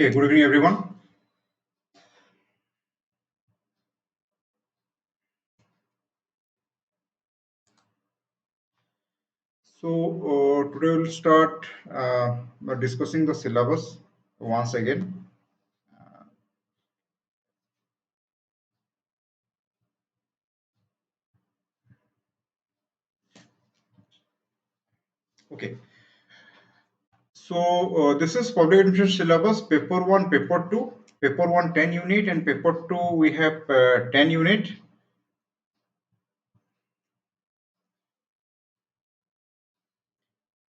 Okay, good evening, everyone. Today we'll start by discussing the syllabus once again. Okay, this is public administration syllabus, paper 1, paper 2. Paper 1 10 unit and paper 2 we have 10 unit.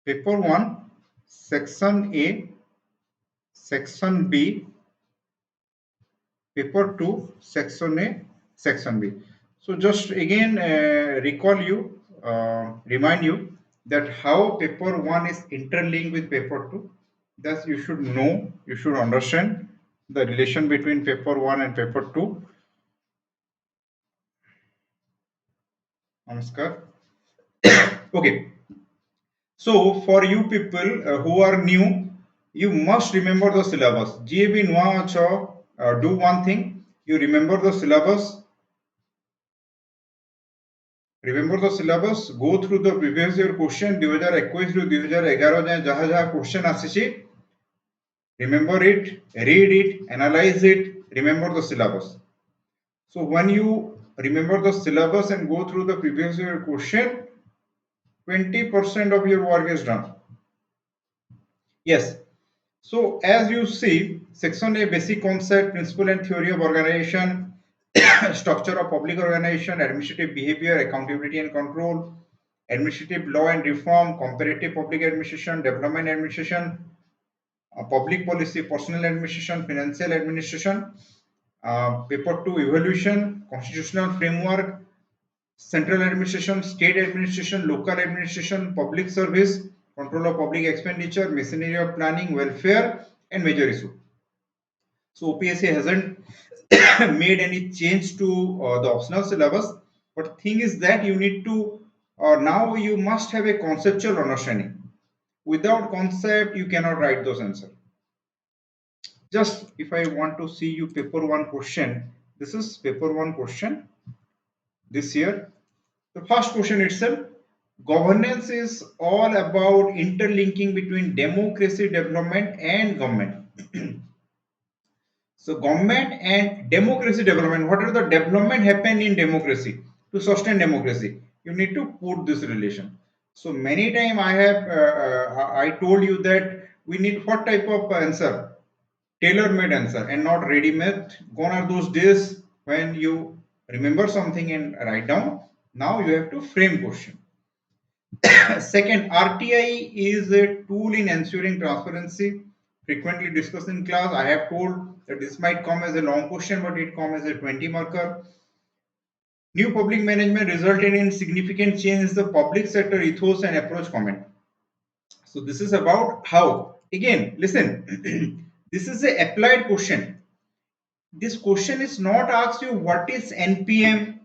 Paper 1, section A, section B, paper 2, section A, section B. So just again remind you that how paper 1 is interlinked with paper 2. Thus you should know, you should understand the relation between paper 1 and paper 2. Namaskar. Okay. So for you people who are new, you must remember the syllabus. GAB Nwa Acho, do one thing. You remember the syllabus. Remember the syllabus. Go through the previous year question 2021 ରୁ 2011 ଯାଏ ଯାହା ଯାହା question ଆସିଛି. Remember it, read it, analyze it. Remember the syllabus. So when you remember the syllabus and go through the previous year question, 20% of your work is done. Yes. So as you see, section A, basic concept, principle and theory of organization, structure of public organization, administrative behavior, accountability and control, administrative law and reform, comparative public administration, development administration, public policy, personal administration, financial administration, paper 2, evaluation, constitutional framework, central administration, state administration, local administration, public service, control of public expenditure, machinery of planning, welfare, and major issue. So OPSC hasn't made any change to the optional syllabus, but thing is that you need to now you must have a conceptual understanding. Without concept, you cannot write those answers. Just if I want to see you paper 1 question, this is paper 1 question this year. The first question itself, governance is all about interlinking between democracy development and government. So government and democracy development, what are the development happen in democracy to sustain democracy? You need to put this relation. So many time I told you that we need what type of answer? Tailor-made answer and not ready-made. Gone are those days when you remember something and write down. Now you have to frame question. Second, RTI is a tool in ensuring transparency. Frequently discussed in class. I have told that this might come as a long question, but it comes as a 20 marker. New public management resulted in significant change in the public sector ethos and approach comment. So this is about how. Again, listen. This is a applied question. This question is not asked you what is NPM,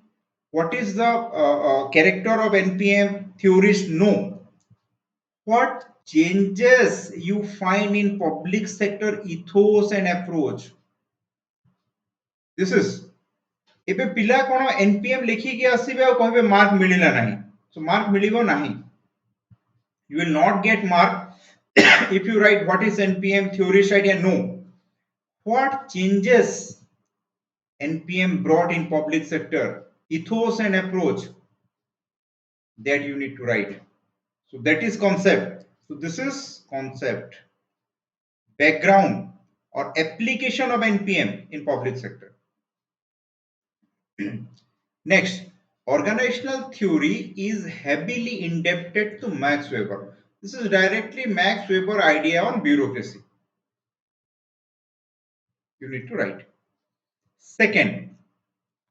what is the character of NPM, theorist. No. What changes you find in public sector ethos and approach? This is ଏବେ ପିଲା कोन NPM लेखिकी आसीबे और कहबे mark मिलिला नाही. So mark मिलिबो नाही. You will not get mark if you write what is NPM, theorist idea. No. What changes NPM brought in public sector, ethos and approach, that you need to write. So that is concept. So this is concept, background or application of NPM in public sector. Next, organizational theory is heavily indebted to Max Weber. This is directly Max Weber idea on bureaucracy. You need to write. Second,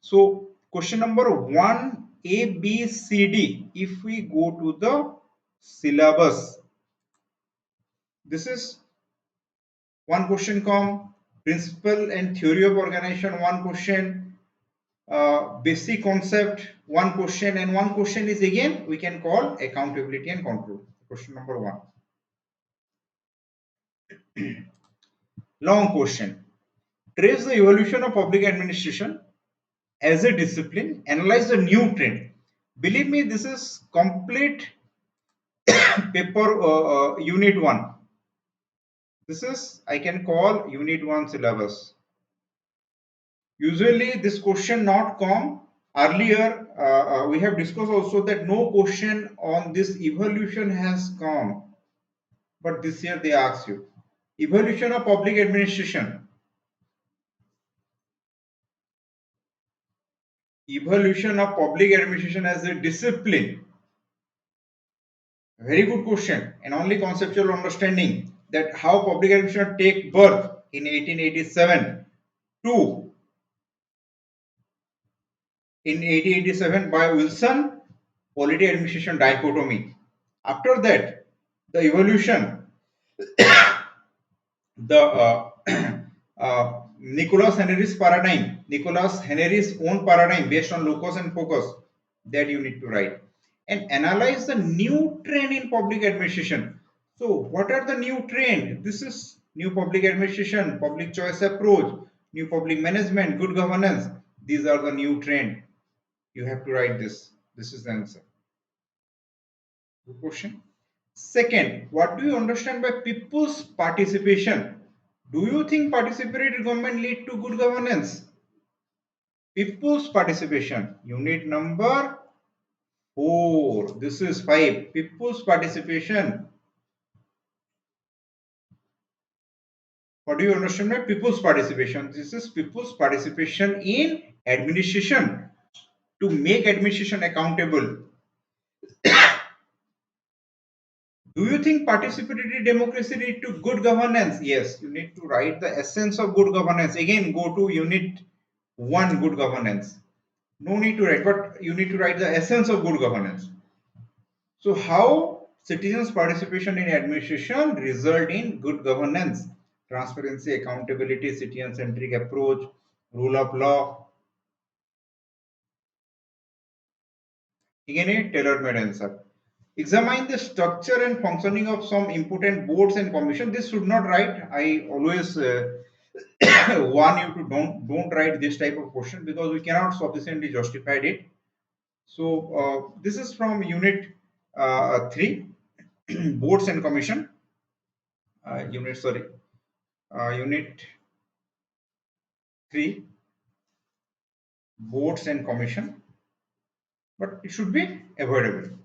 so question number 1, A, B, C, D. If we go to the syllabus, this is one question come, principle and theory of organization, one question, basic concept, one question, and one question is again we can call accountability and control. Question number 1. Long question. Trace the evolution of public administration as a discipline. Analyze the new trend. Believe me, this is complete paper unit 1. This is, I can call unit 1 syllabus. Usually this question not come earlier. We have discussed also that no question on this evolution has come, but this year they ask you evolution of public administration. Evolution of public administration as a discipline. Very good question, and only conceptual understanding that how public administration take birth in 1887 to in 1887 by Wilson polity administration dichotomy. After that, the evolution, the Nicholas Henry's paradigm, Nicholas Henry's own paradigm based on locus and focus, that you need to write and analyze the new trend in public administration. So, what are the new trend? This is new public administration, public choice approach, new public management, good governance. These are the new trend. You have to write this. This is the answer. Good question. Second, what do you understand by people's participation? Do you think participatory government lead to good governance? People's participation, unit number 4. This is 5. People's participation. What do you understand by people's participation? This is people's participation in administration to make administration accountable. Do you think participatory democracy lead to good governance? Yes, you need to write the essence of good governance. Again, go to unit 1, good governance. No need to write, but you need to write the essence of good governance. So, how citizens' participation in administration result in good governance? Transparency, accountability, citizen-centric approach, rule of law. Again, a tailor-made answer. Examine the structure and functioning of some important boards and commission. This should not write. I always warn you to don't write this type of question because we cannot sufficiently justify it. So this is from unit 3, boards and commission. Unit 3, boards and commission, but it should be avoidable.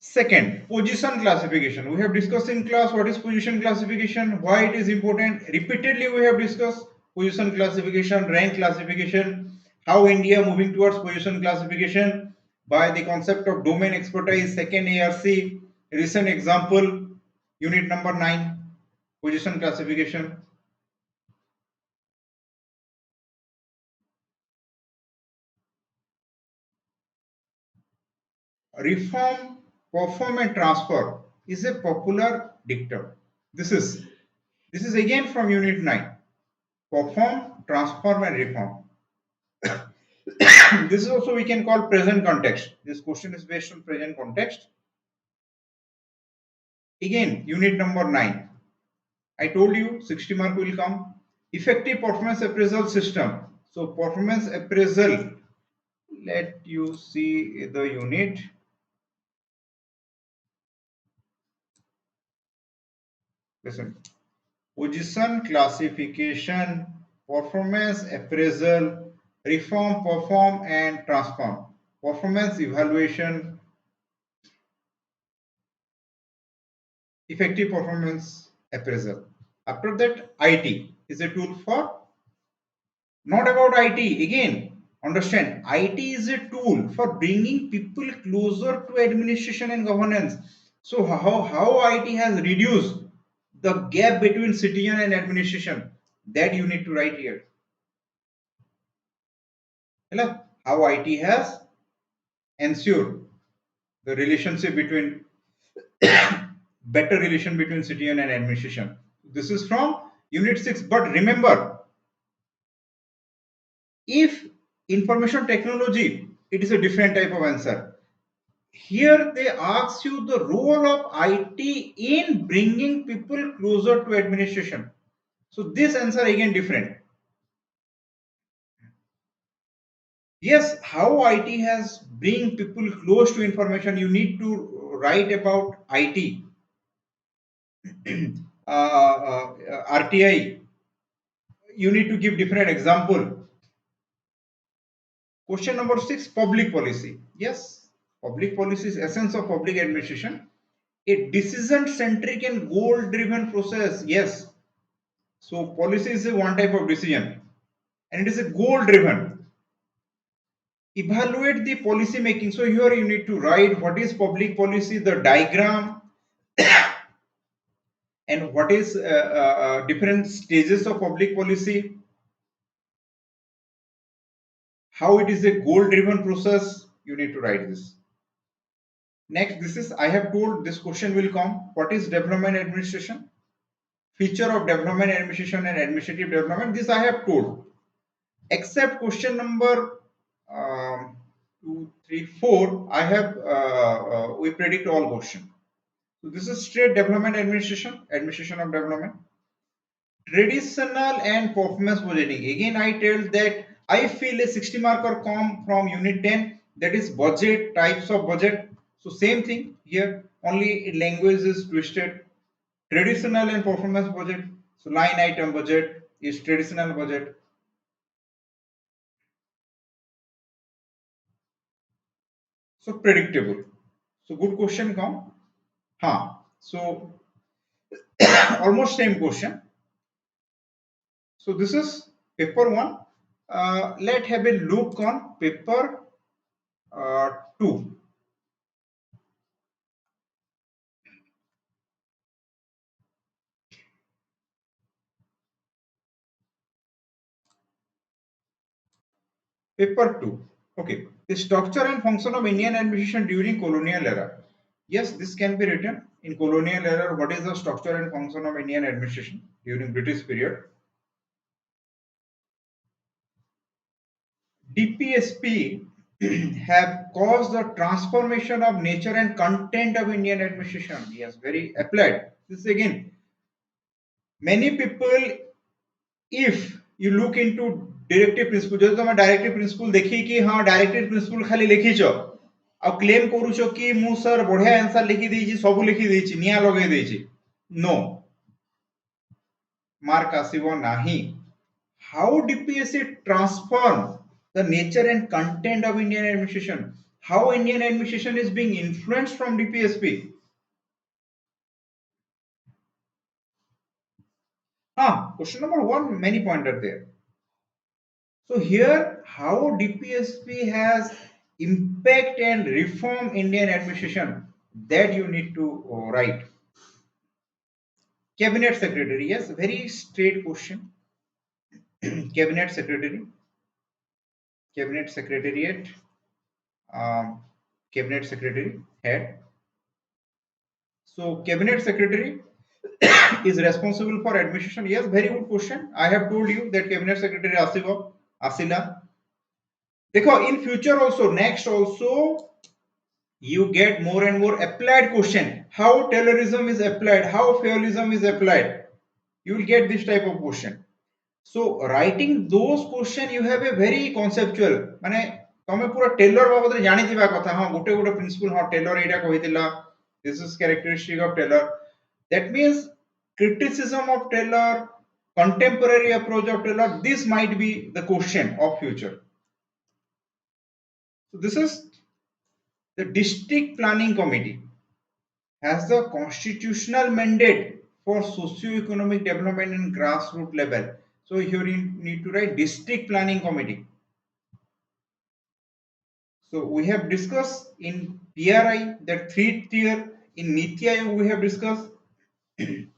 Second, position classification. We have discussed in class what is position classification, why it is important. Repeatedly we have discussed position classification, rank classification, how India moving towards position classification by the concept of domain expertise, second ARC, recent example, unit number 9, position classification. Reform, perform and transfer is a popular dictum. This is again from unit 9. Perform, transform and reform. This is also we can call present context. This question is based on present context. Again, unit number 9. I told you 60 mark will come. Effective performance appraisal system. So performance appraisal. Let you see the unit. Listen. Position classification, performance appraisal, reform, perform and transform. Performance evaluation, effective performance appraisal. After that, IT is a tool for, not about IT. Again, understand, IT is a tool for bringing people closer to administration and governance. So how IT has reduced the gap between citizen and administration, that you need to write here. How IT has ensured the relationship between better relation between citizen and administration. This is from unit 6. But remember, if information technology, it is a different type of answer. Here they ask you the role of IT in bringing people closer to administration. So this answer again different. Yes, how IT has bring people close to information. You need to write about IT, RTI. You need to give different example. Question number 6, public policy. Yes, public policy is essence of public administration. A decision-centric and goal-driven process. Yes, so policy is a one type of decision, and it is a goal-driven. Evaluate the policy making. So here you need to write what is public policy, the diagram, and what is different stages of public policy, how it is a goal-driven process. You need to write this. Next, this is I have told this question will come. What is development administration? Feature of development administration and administrative development. This I have told. Except question number 2, 3, 4. I have we predict all question. So this is straight development administration, administration of development. Traditional and performance budgeting. Again, I tell that I feel a 60 marker come from unit 10, that is budget, types of budget. So same thing here, only language is twisted. Traditional and performance budget. So line item budget is traditional budget. So predictable. So good question come. So almost same question. So this is paper 1. Let's have a look on paper 2. Paper 2. Okay. The structure and function of Indian administration during colonial era. Yes, this can be written in colonial era. What is the structure and function of Indian administration during British period? DPSP have caused the transformation of nature and content of Indian administration. Yes, very applied. This is again, many people, if you look into directive principle, जब तुम directive principle देखी कि हाँ directive principle खाली लिखीच आ claim करूछ कि मु sir बढ़िया answer लिखी देछि सब लिखी देछि निया लगे देछि नो मार्क आसीबो नाही. How DPSC transform the nature and content of Indian administration? How Indian administration is being influenced from DPSP? Question number 1, many pointer there. So here, how DPSP has impact and reform Indian administration, that you need to write. Cabinet secretary, yes, very straight question. Cabinet secretary, cabinet secretariat, cabinet secretary head. So cabinet secretary is responsible for administration. Yes, very good question. I have told you that cabinet secretary Asiba, Asila. Dekho, in future also, next also, you get more and more applied question. How Taylorism is applied, how feudalism is applied. You will get this type of question. So writing those question, you have a very conceptual. माने तमे पूरा Taylor बाबद रे जानि दिबा कथा. हां गोटे गोटे प्रिंसिपल हां Taylor Etah कहितला. This is characteristic of Taylor. That means criticism of Taylor, contemporary approach of Taylor. This might be the question of future. So this is the district planning committee has the constitutional mandate for socio-economic development in grassroots level. So here you need to write district planning committee. So we have discussed in PRI that 3 tier. In Niti Aayog we have discussed. In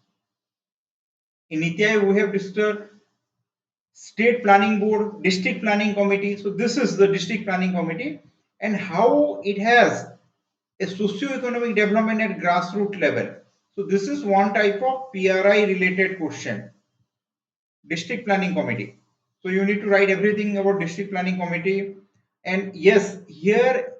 Niti Aayog we have discussed state planning board, district planning committee. So this is the district planning committee and how it has a socio-economic development at grassroots level. So this is one type of PRI related question. District planning committee. So you need to write everything about district planning committee. And yes, here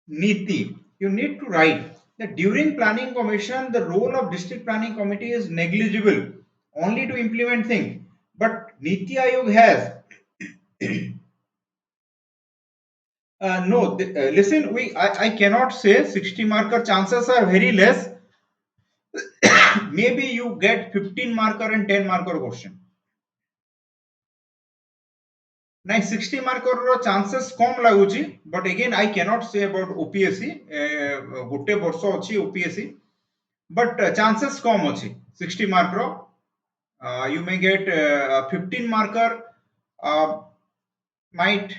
Niti, you need to write that during planning commission, the role of district planning committee is negligible. only to implement things. But Niti Aayog has no. Listen, I cannot say 60 marker, chances are very less. Maybe you get 15 marker and 10 marker question. Now 60 marker ro chances come लागुची, but again I cannot say about OPSC. गोटे वर्ष अछि OPSC, but chances कम अछि 60 mark रो. You may get 15 marker. Might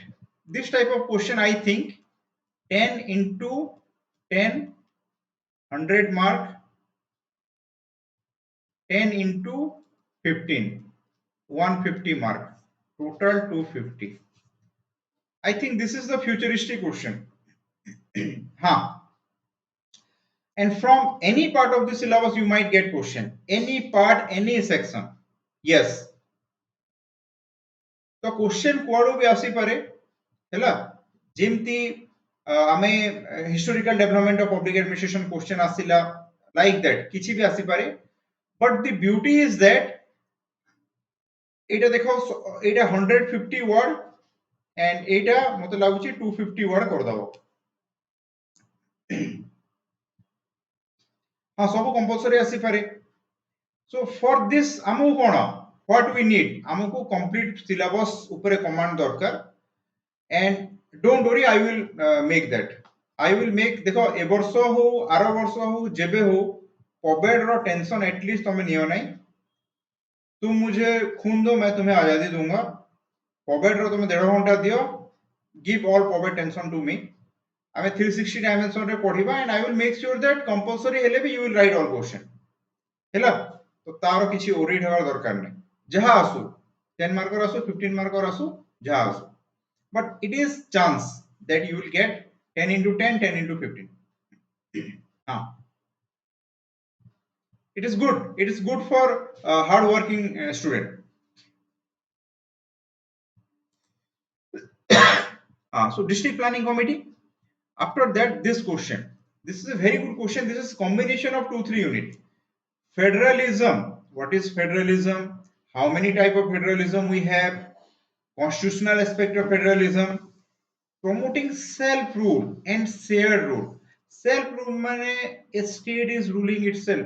this type of question, I think 10 into 10, 100 mark, 10 into 15, 150 mark, total 250. I think this is the futuristic question. Huh. And from any part of the syllabus you might get question, any part, any section. Yes, तो question कुआडू भी आसी पारे हैला. जेमती आमे historical development of public administration question आसिला, like that किछि भी आसी पारे. But the beauty is that एटा देखो, एटा 150 वर्ड एंड एटा मते लागुची 250 वर्ड कर दबो. हां, सब कंपलसरी आसी पारे. सो फॉर दिस आमु कोन व्हाट वी नीड, आमको कंप्लीट सिलेबस ऊपर कमांड दरकार. And don't worry, I will make that. I will make. देखो ए वर्ष हो, आर वर्ष हो, जेबे हो, पबेड रो टेंशन एटलीस्ट तुम नियो नहीं. तुम मुझे खून दो, मैं तुम्हें आजादी दूंगा. पबेड रो तुम 1.5 घंटा दियो, गिव ऑल पबेड टेंशन टू मी. आमे 360 डायमेंशन रे पढिबा and I will make sure that compulsory हेले भी you will write all question हैला. तो तारो किछि ओरिड हेबार दरकार नै. जहा आसु 10 मार्कर आसु, 15 मार्कर आसु, जहा आसु, but it is chance that you will get 10 into 10, 10 into 15. हाँ, it is good. It is good for hard working student. So district planning committee, after that this question, this is a very good question. This is combination of 2-3 unit. Federalism, what is federalism, how many type of federalism we have, constitutional aspect of federalism, promoting self rule and shared rule. Self rule means a state is ruling itself.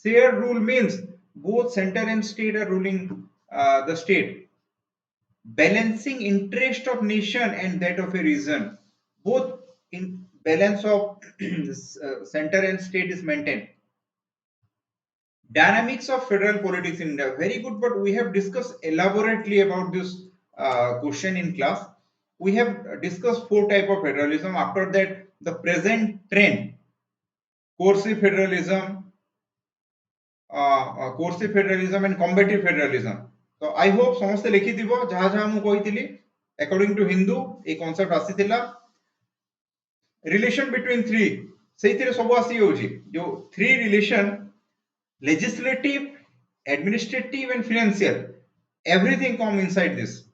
Shared rule means both center and state are ruling the state. Balancing interest of nation and that of a region, both in balance of center and state is maintained. Dynamics of federal politics in India, very good, but we have discussed elaborately about this question in class. We have discussed 4 type of federalism. After that, the present trend, coercive federalism, and combative federalism. So I hope समस्ते लिखि दिबो जहा जहा मु कहितली according to Hindu A concept आसीतिला. relation between 3 सेइथिरे सब आसी होची, जो 3 relation, legislative, administrative and financial, everything come inside this.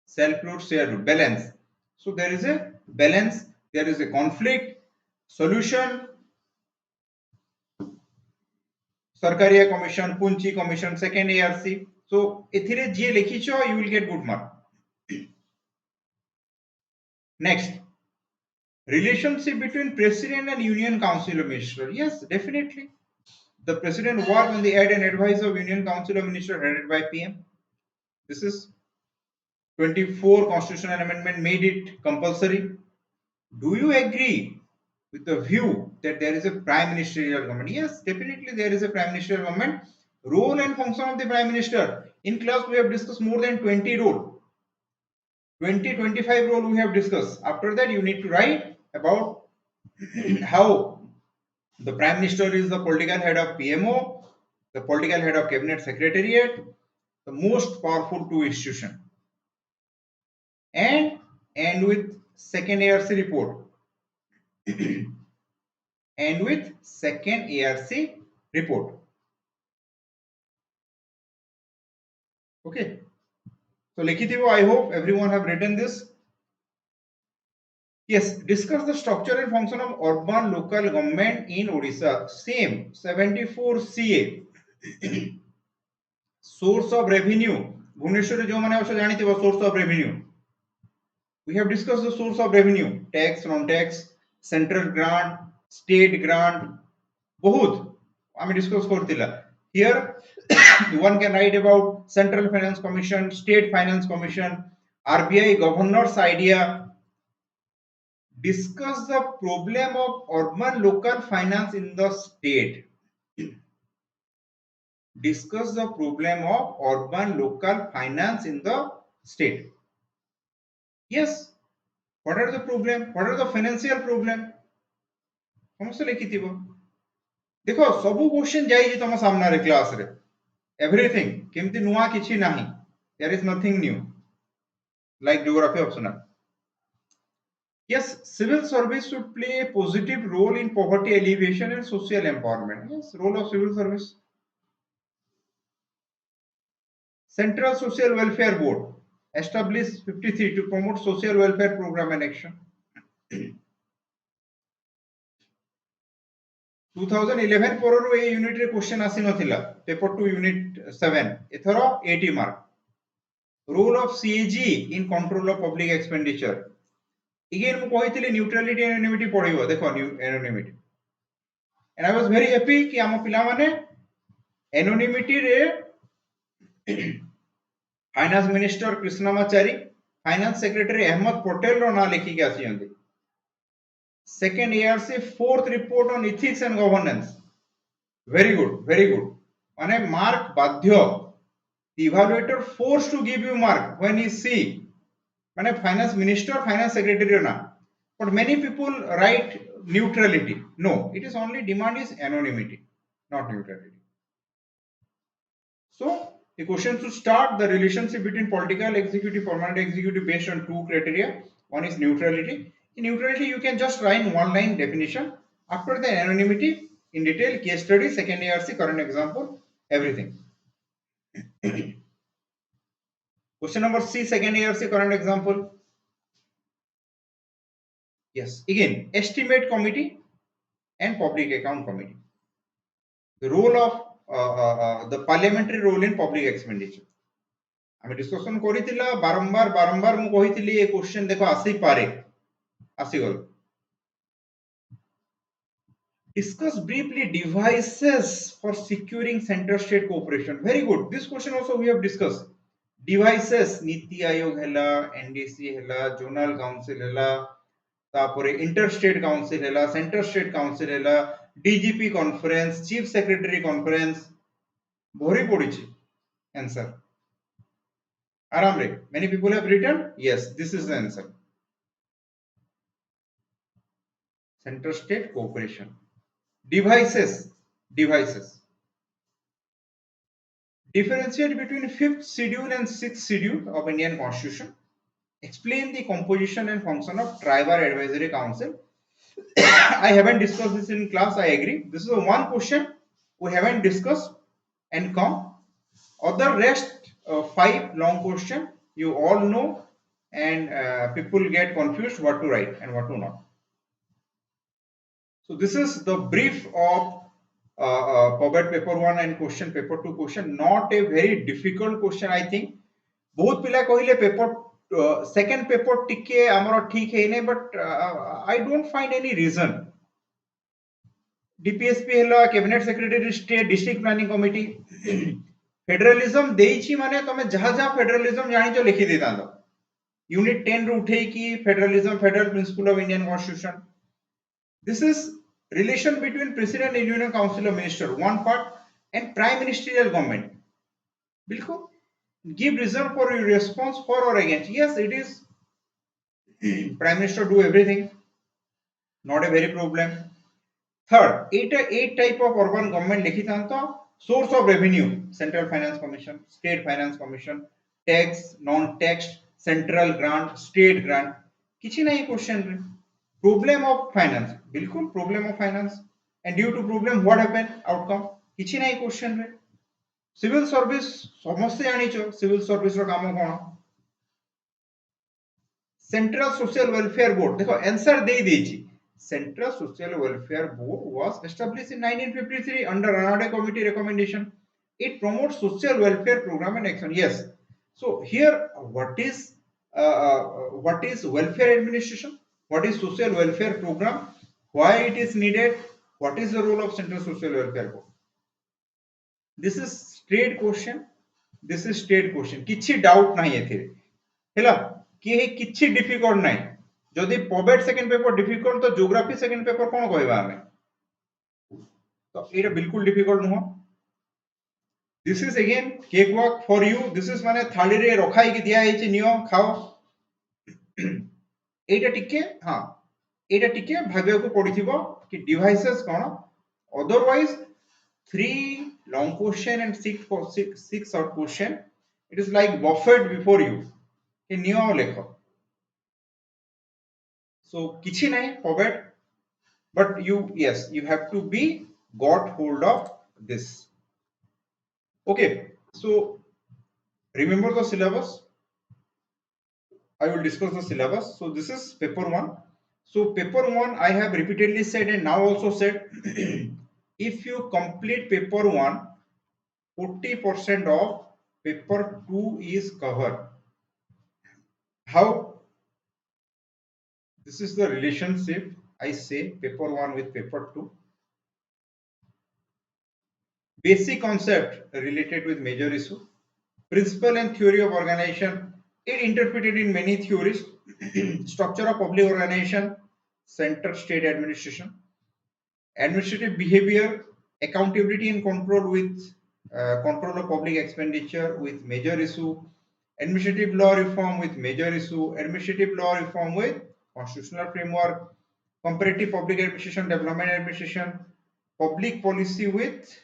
Self rule, share rule, balance. So there is a balance, there is a conflict, solution, Sarkaria commission, punchi commission, second ARC. So एथिरे जे लिखिछो you will get good mark. Next, relationship between president and union council of minister. Yes, definitely. The president work on the aid and advice of union council of minister headed by PM. This is 24 constitutional amendment made it compulsory. Do you agree with the view that there is a prime ministerial government? Yes, definitely there is a prime ministerial government. Role and function of the prime minister. In class we have discussed more than 20 role. 20-25 role we have discussed. After that you need to write about how the prime minister is the political head of PMO, the political head of cabinet secretariat, the most powerful 2 institution. And end with second ARC report. End with second ARC report. Okay. So Likhitivo, I hope everyone have written this. Yes, discuss the structure and function of urban local government in Odisha. Same 74 CA. Source of revenue Bhubaneswar जो माने अवश्य जानिथिबो source of revenue we have discussed the source of revenue tax non tax central grant state grant बहुत आम discuss करथिला here one can write about central finance commission state finance commission RBI governor's idea discuss the problem of urban local finance in the state discuss the problem of urban local finance in the state yes what are the problem what are the financial problem समस्त लिखिथिबो देखो सबु question जाई तम सामना रे class रे everything केमती नुआ किछि नाही there is nothing new like geography optional yes civil service should play a positive role in poverty alleviation and social empowerment yes role of civil service central social welfare board established 53 to promote social welfare program and action 2011 पररु ए unit रे question आसी नथिला paper 2 unit 7 एथरो 80 mark role of CAG in control of public expenditure again मु कहितले neutrality and anonymity पढिबो देखो anonymity and I was very happy कि हम पिला माने एनोनिमिटी रे finance minister Krishnamachari finance secretary Ahmed Patel रो ना लिखि के आसीयंती second ARC fourth report on ethics and governance very good माने mark बाध्य the evaluator forced to give you mark when he see माने finance minister finance secretary ना but many people write neutrality no it is only demand is anonymity not neutrality so the question to start the relationship between political executive permanent executive based on two criteria one is neutrality in neutrality you can just write one line definition after the anonymity in detail case study second ARC current example everything question number C second ARC current example yes again estimate committee and public account committee the role of the parliamentary role in public expenditure आमे discussion करितिला बारंबार मु कहितिली ए question देखो आसी पारे आसी गल discuss briefly devices for securing center state cooperation very good this question also we have discussed devices niti ayog hela ndc hela zonal council hela तापरे inter state council हला सेंटर स्टेट काउंसिल हला DGP conference chief secretary conference भरी पड़ी answer आराम रे many people have written yes this is the answer center state cooperation devices differentiate between fifth schedule and sixth schedule of Indian constitution explain the composition and function of tribal advisory council I haven't discussed this in class I agree this is the one question we haven't discussed and come other rest 5 long question you all know and people get confused what to write and what to not so this is the brief of POBET paper 1 and question paper 2 question not a very difficult question I think बहुत पिला कहिले paper second paper टिके हमर ठीक है नै but I don't find any reason DPSP हला cabinet secretary state district planning committee federalism देइछि माने तमे जहा जहा फेडरलिज्म जानि छ लिखि देता यूनिट 10 रू उठै की federalism federal principle of Indian constitution this is relation between president and union council of minister one part and prime ministerial government बिल्कुल give reason for your response for or against yes it is prime minister do everything not a very problem third eight type of urban government likhitanto source of revenue central finance commission state finance commission tax non tax central grant state grant kichi nahi question re problem of finance bilkul problem of finance and due to problem what happened outcome kichi nahi question re civil service समस्त जानिछो civil service रो काम कोन central social welfare board देखो answer दे देछि central social welfare board was established in 1953 under Ranade committee recommendation It promotes social welfare program and action. Yes. So here, what is welfare administration? What is social welfare program? Why it is needed? What is the role of Central Social Welfare Board? This is straight question. This is straight question. किछि doubt नहीं एथिरे हैला कि किछि difficult नहीं जदि पॉबेट second paper difficult तो ज्योग्राफी सेकंड पेपर कोन कहबा हमें तो एटा बिल्कुल डिफिकल्ट नुह this is again cake walk for you this is माने थाली रे रखाई कि दिया हेछि नियो खाओ एटा टिके हां एटा टिके भाबिया को पडिथिबो कि devices cone otherwise 3 long question and 6 short question it is like buffet before you कि नियो लेखो so किछि नहीं पॉबेट but you have to be got hold of this. Okay, so remember the syllabus. I will discuss the syllabus. So this is paper 1. So paper 1 I have repeatedly said and now also said if you complete paper 1 40% of paper 2 is covered. How? This is the relationship I say paper 1 with paper 2. Basic concept related with major issue. Principle and theory of organization. It interpreted in many theories. Structure of public organization, center state administration, administrative behavior, accountability and control with control of public expenditure with major issue, administrative law reform with major issue, administrative law reform with constitutional framework, comparative public administration, development administration, public policy with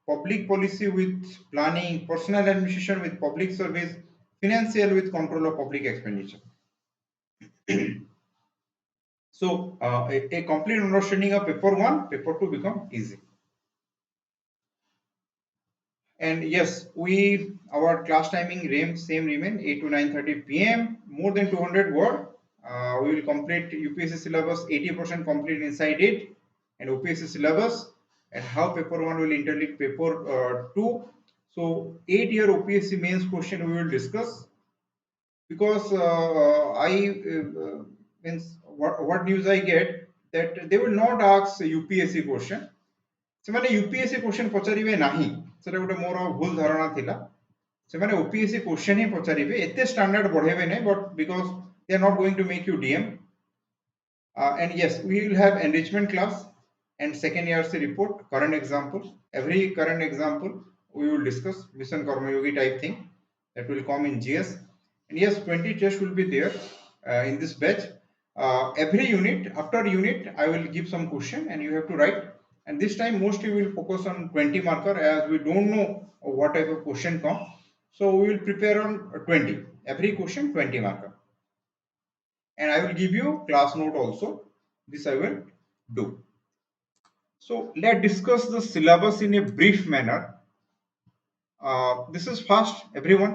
public policy with planning, personal administration with public service, financial with control of public expenditure. So a complete understanding of paper 1, paper 2 become easy. And yes, our class timing remain 8 to 9:30 p.m. More than 200 word. We will complete UPSC syllabus 80% complete inside it, and UPSC syllabus and how paper 1 will interlink paper 2. So 8-year UPSC mains question we will discuss because means what news I get that they will not ask UPSC question. ସେମାନେ UPSC question पचारिबे नाही सेटा गोटे मोर भूल धारणा थिला ସେମାନେ OPSC question ही पचारिबे एते standard बढ़ेबे नै but because they are not going to make you DM and yes we will have enrichment class and second year's report current example every current example we will discuss mission karma yogi type thing that will come in GS and yes 20 tests will be there in this batch every unit after unit I will give some question and you have to write and this time mostly we will focus on 20 marker as we don't know what type of question come so we will prepare on 20 every question 20 marker and I will give you class note also this I will do so let's discuss the syllabus in a brief manner this is fast everyone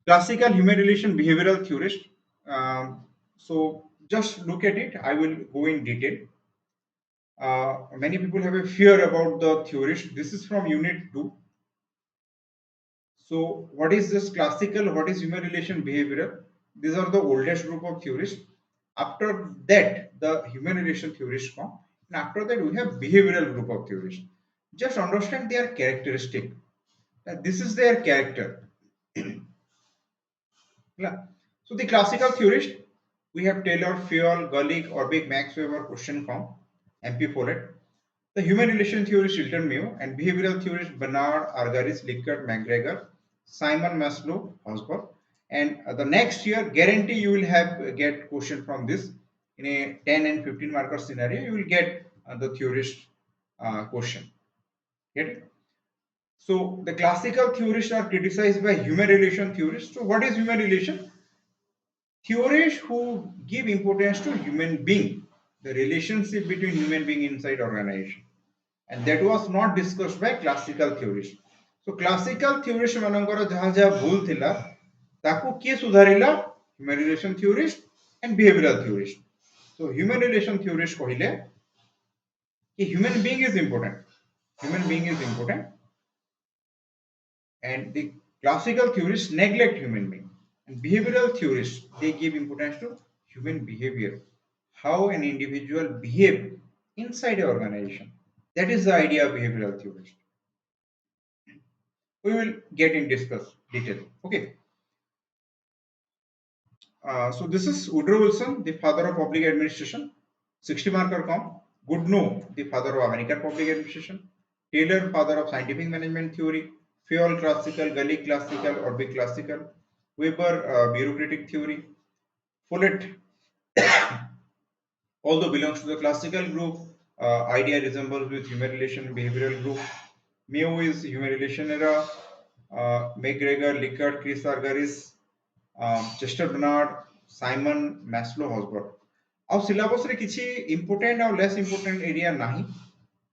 classical human relation behavioral theorist so just look at it I will go in detail many people have a fear about the theorist this is from unit 2 so what is this classical what is human relation behavioral these are the oldest group of theorists after that the human relation theorists come and after that we have behavioral group of theorists just understand their characteristic this is their character so the classical theorist we have Taylor, Fayol, Gulick, Orbig, Max Weber, question come MP Follett. The human relation theorist Hilton Mayo and behavioral theorist Bernard, Argyris, Likert, McGregor, Simon Maslow, Hosberg. And the next year, guarantee you will have get question from this in a 10 and 15 marker scenario. You will get the theorist question. Get it? So the classical theorists are criticized by human relation theorists. So what is human relation? Theorists who give importance to human being, the relationship between human being inside organization. And that was not discussed by classical theorists. So classical theorists manangara jaha jaha bhul thila taku kiye sudharila human relation theorist and behavioral theorist. So human relation theorist कहले कि human being is important. Human being is important, and the classical theorists neglect human being. And behavioral theorists, they give importance to human behavior, how an individual behave inside an organization. That is the idea of behavioral theorist. We will get in discuss detail. Okay. So this is Woodrow Wilson, the father of public administration. 60 marker com. Goodnow, the father of American public administration. Taylor, father of scientific management theory. Fayol classical, Gully classical, Orbic classical. Weber, bureaucratic theory. Follett, although belongs to the classical group, idea resembles with human relation behavioral group. Mayo is human relation era. McGregor, Likert, Chris Argyris, Chester Barnard Simon Maslow Hausberg ଆଉ syllabus रे किछि important और less important area नहीं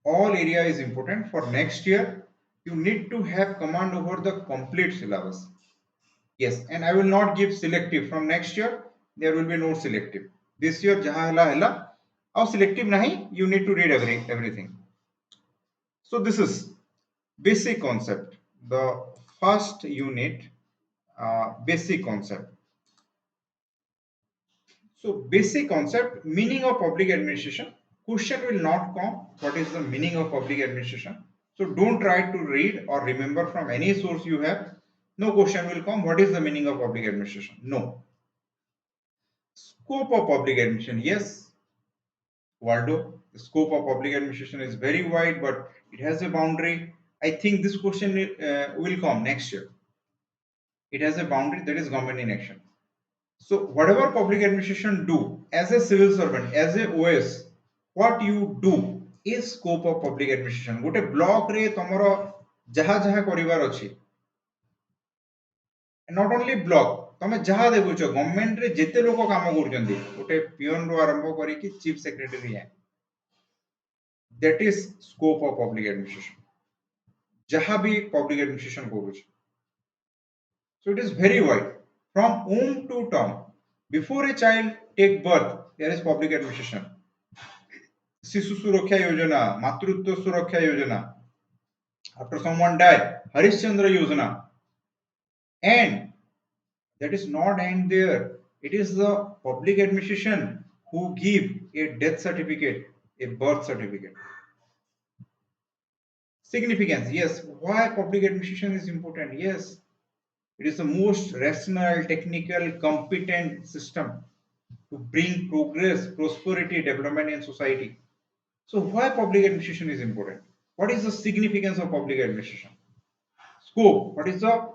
all area is important for next year you need to have command over the complete syllabus yes and I will not give selective from next year there will be no selective this year jaha hela hela ଆଉ selective nahi you need to read everything so this is basic concept the first unit basic concept. So basic concept, meaning of public administration. Question will not come. What is the meaning of public administration? So don't try to read or remember from any source you have. No question will come. What is the meaning of public administration? No. Scope of public administration. Yes, Waldo. The scope of public administration is very wide, but it has a boundary. I think this question will come next year. It has a boundary that is government in action. So whatever public administration do as a civil servant, as a OS, what you do is scope of public administration. गोटे block रे तमरो जहा जहा करिवार अछि not only block तमे जहा देखुछ government रे जेते लोक काम करूचंदी गोटे पियन रो आरंभ करी कि चीफ सेक्रेटरी है that is scope of public administration जहा भी पब्लिक एडमिनिस्ट्रेशन करूछ so it is very wide from womb to term before a child take birth there is public administration शिशु सुरक्षा योजना मातृत्व सुरक्षा योजना after someone die harishchandra yojana and that is not end there it is the public administration who give a death certificate a birth certificate significance yes why public administration is important yes it is the most rational technical competent system to bring progress prosperity development in society. So why public administration is important? What is the significance of public administration? Scope. What is the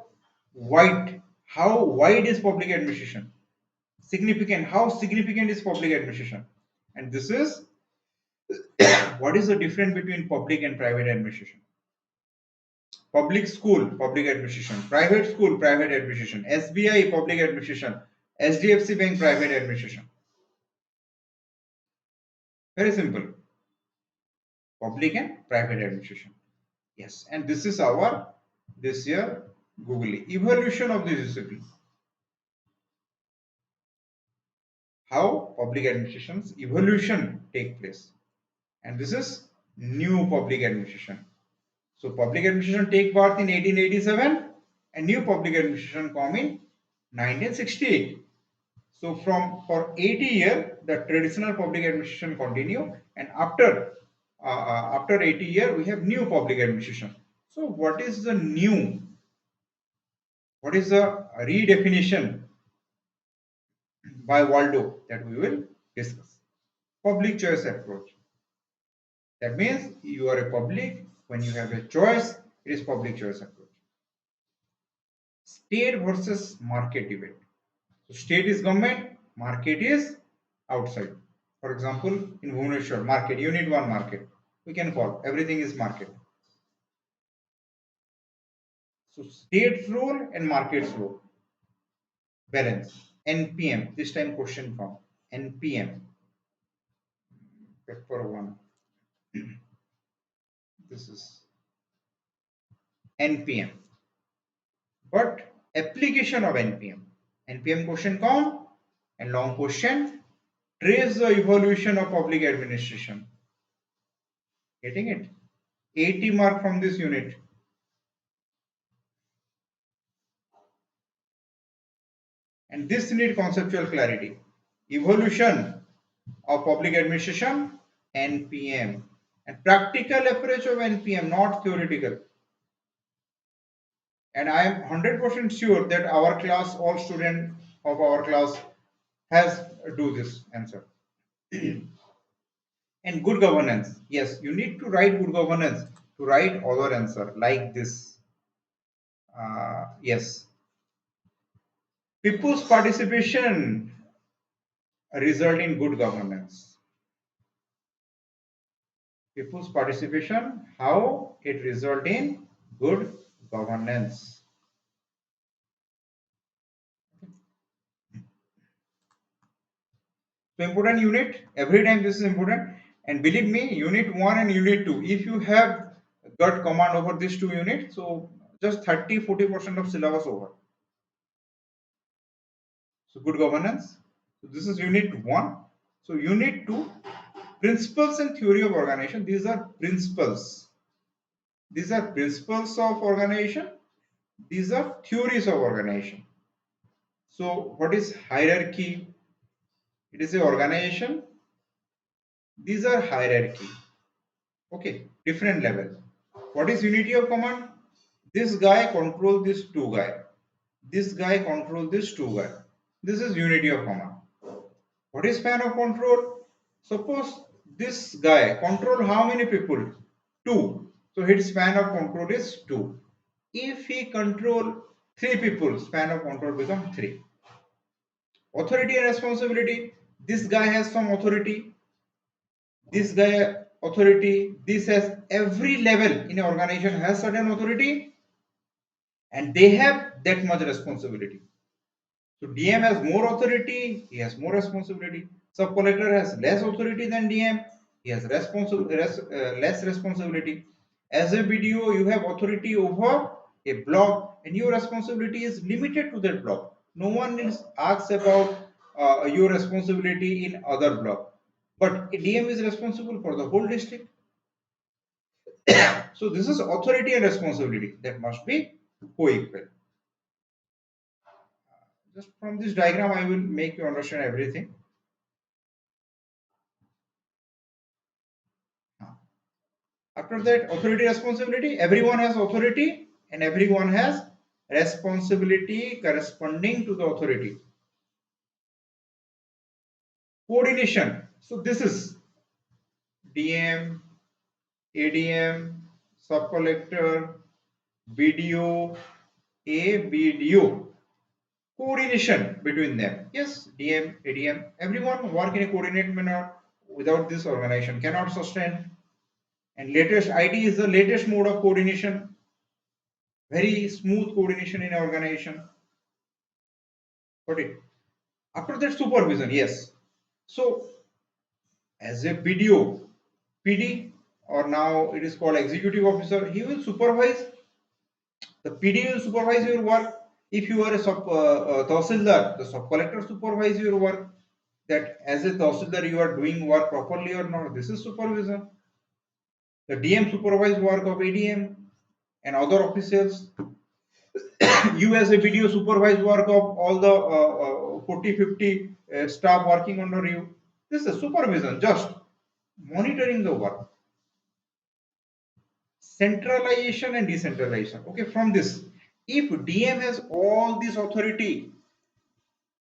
wide? How wide is public administration? Significant. How significant is public administration? And this is what is the difference between public and private administration? Public school, public administration. Private school, private administration. SBI, public administration. SDFC Bank, private administration. Very simple. Public and private administration. Yes, and this is our this year Google evolution of this discipline. How public administration's evolution take place, and this is new public administration. So public administration take birth in 1887, and new public administration come in 1968. So from for 80 years, the traditional public administration continue, and after 80 years, we have new public administration. So what is the new? What is the redefinition by Waldo that we will discuss? Public choice approach. That means you are a public when you have a choice. It is public choice approach. State versus market debate. So state is government, market is outside. For example, in Bhubaneswar, market, you need one market. We can call everything is market. So state's role and market's role. Balance. NPM. This time question from NPM. Paper 1. This is NPM. But application of NPM. NPM question come and long question. Trace the evolution of public administration. Getting it? 80 mark from this unit. And this need conceptual clarity. Evolution of public administration, NPM. And practical approach of NPM, not theoretical. And I am 100% sure that our class, all students of our class has do this answer. And good governance. Yes, you need to write good governance to write other answer like this. Yes. People's participation result in good governance. People's participation, how it result in good governance. So important unit, every time this is important. And believe me, unit 1 and unit 2, if you have got command over these two units, so just 30-40% of syllabus over. So good governance. So this is unit 1. So unit 2, principles and theory of organization. These are principles. These are principles of organization. These are theories of organization. So what is hierarchy? It is a organization. These are hierarchy. Okay, different level. What is unity of command? This guy control this two guy. This guy control this two guy. This is unity of command. What is span of control? Suppose this guy control how many people? Two. So his span of control is 2. If he control 3 people, span of control become 3. Authority and responsibility. This guy has some authority. This guy authority. This has every level in an organization has certain authority, and they have that much responsibility. So DM has more authority, he has more responsibility. Sub collector has less authority than DM, he has less responsibility. As a BDO, you have authority over a block, and your responsibility is limited to that block. No one is asked about your responsibility in other block. But a DM is responsible for the whole district. So this is authority and responsibility that must be co-equal. Just from this diagram, I will make you understand everything. After that, authority responsibility. Everyone has authority and everyone has responsibility corresponding to the authority. Coordination. So this is DM, ADM, sub collector, BDO, ABDO. Coordination between them. Yes, DM, ADM, everyone work in a coordinated manner. Without this, organization cannot sustain. And latest IT is the latest mode of coordination. Very smooth coordination in organization. Got it? After that, supervision. Yes. So as a BDO, PD, or now it is called executive officer, he will supervise. The PD will supervise your work. If you are a tahsildar, the sub collector supervise your work. That as a tahsildar you are doing work properly or not. This is supervision. The DM supervise work of ADM and other officials. You as a BDO supervise work of all the 40-50 staff working under you. This is supervision, just monitoring the work. Centralization and decentralization. Okay, from this, if DM has all this authority,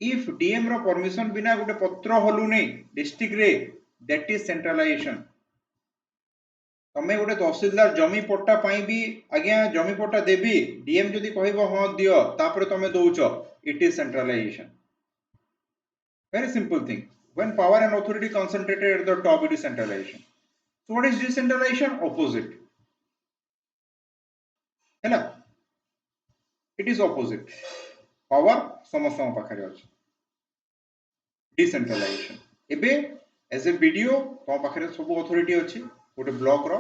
if DM ର permission बिना गोटे पत्र हलुने district रे, that is centralization. तमे गोटे तहसीलदार जमी पट्टा पाई भी आज्ञा जमी पट्टा देबी डीएम जदि कहबो हां दियो तापरे तमे दउचो, it is centralization. Very simple thing. When power and authority concentrated at the top, it is centralization. So what is decentralization? Opposite. है ना? It is opposite. Power समस्त पाखरे अछि. Decentralization. एबे as a BDO तो पाखरे सब authority अछि. गोटे ब्लॉक रो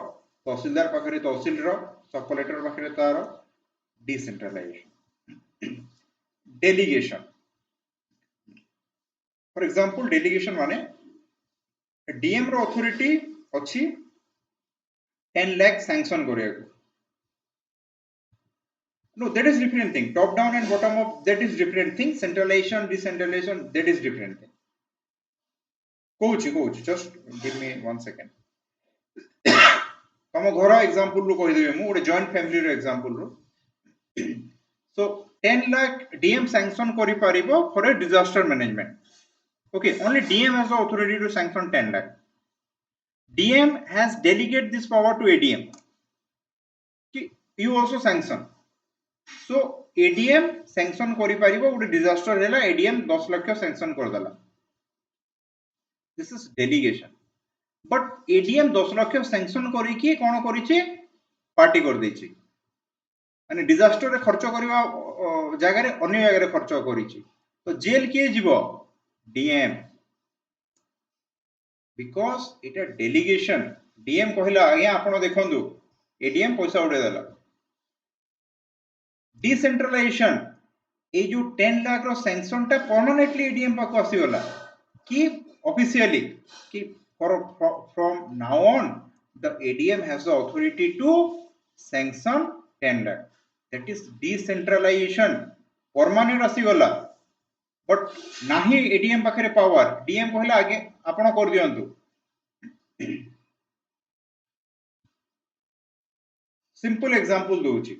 तहसीलदार पाखरे तहसील रो, सब कलेक्टर पाखरे तार. Decentralization. Delegation. For example, delegation माने डीएम रो अथॉरिटी अछि 10 lakh sanction करिया no, that is different thing. Top down and bottom up, that is different thing. Centralization, decentralization, that is different thing. Coach, just give me 1 second. तम घर example रो कहि देबे मु joint family रो example रो so 10 lakh DM sanction करि परिबो for a disaster management. Okay, only DM has the authority to sanction 10 lakh. DM has delegate this power to ADM. You also sanction. So ADM sanction करि परिबो गोटे disaster हैला ADM 10 lakh sanction कर दला. This is delegation. But ADM 10 lakh sanction करि कि कोन करिछि party कर दैछि माने disaster रे खर्च करबा जगह रे अन्य जगह रे खर्च करिछि तो जेल किए जीवो DM बिकॉज इटा डेलीगेशन DM कहला आज्ञा आपण देखंदु ADM पैसा उडे देला डिसेंट्रलाइजेशन ए जो 10 लाख रो सैंक्शन टा परमानेंटली ADM पाको आसी गला कि ऑफिशियली कि from now on the ADM has the authority to sanction 10 lakh. That is decentralization. Permanent आसी गला बट नाही ADM पाखरे पावर DM कहला आगे आपण कर दियंतु सिंपल एग्जांपल दोउची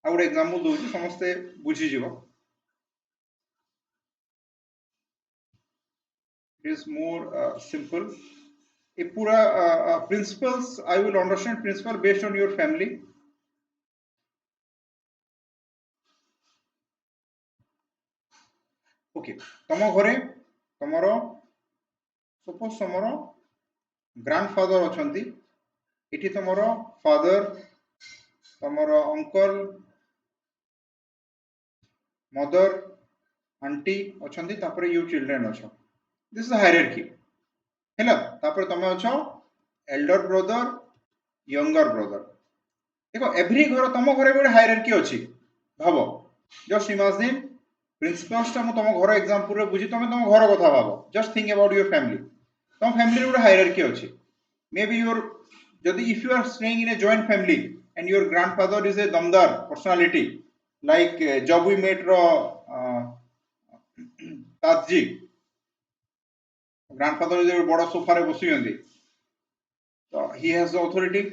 आ गुड एग्जांपल दोउची समस्ते बुझी जीवो it is more simple a pura principles I will understand principle based on your family. Okay तम घरे तमरो सपोज तमरो ग्रैंडफादर अछंती एठी तमरो फादर तमरो अंकल मदर आंटी अछंती तापरे यू चिल्ड्रन अछो दिस इज हायरार्की हैला तापरे तमे अछो एल्डर ब्रदर यंगर ब्रदर देखो एवरी घर तम घरे गोटे हायरार्की अछि भाबो जस्ट इमेजिन प्रिंसिपल्स टा तुम घर एग्जांपल रे बुझी तुम तुम घर कथा भाबो just think about your family तुम फैमिली रे हायरार्की अछि मे बी योर जदि if you are staying in a joint family and your grandfather is a दमदार पर्सनालिटी लाइक जब वी मेट रो ताजी ग्रैंडफादर इज बड़ सोफा रे बसी हंदी तो ही हैज द अथॉरिटी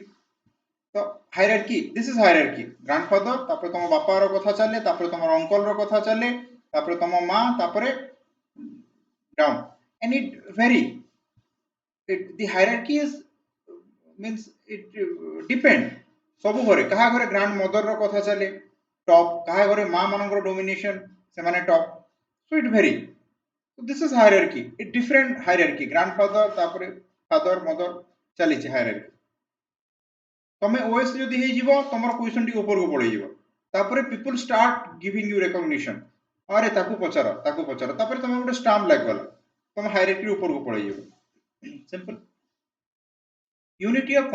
तो hierarchy this is hierarchy grandfather तापर तुम बापा रो कथा चले तापर तुम अंकल रो कथा चले तापर तुम मां तापर down and it vary the hierarchy is means it depend सब घरे कहा घरे ग्रैंड मदर रो कथा चले टॉप कहा घरे मां मानकर डोमिनेशन से माने top so it vary so this is hierarchy it different hierarchy grandfather तापर फादर मदर चली छै hierarchy तमे ओएस जदी हे जीवो तमरो क्वेश्चन टी ऊपर को पड़े जीवो तापर people start giving you recognition अरे ताकू पचारो तापर तमे गोटे स्टाम्प लाग गला तमे हायरार्की ऊपर को पड़े जीवो simple unity of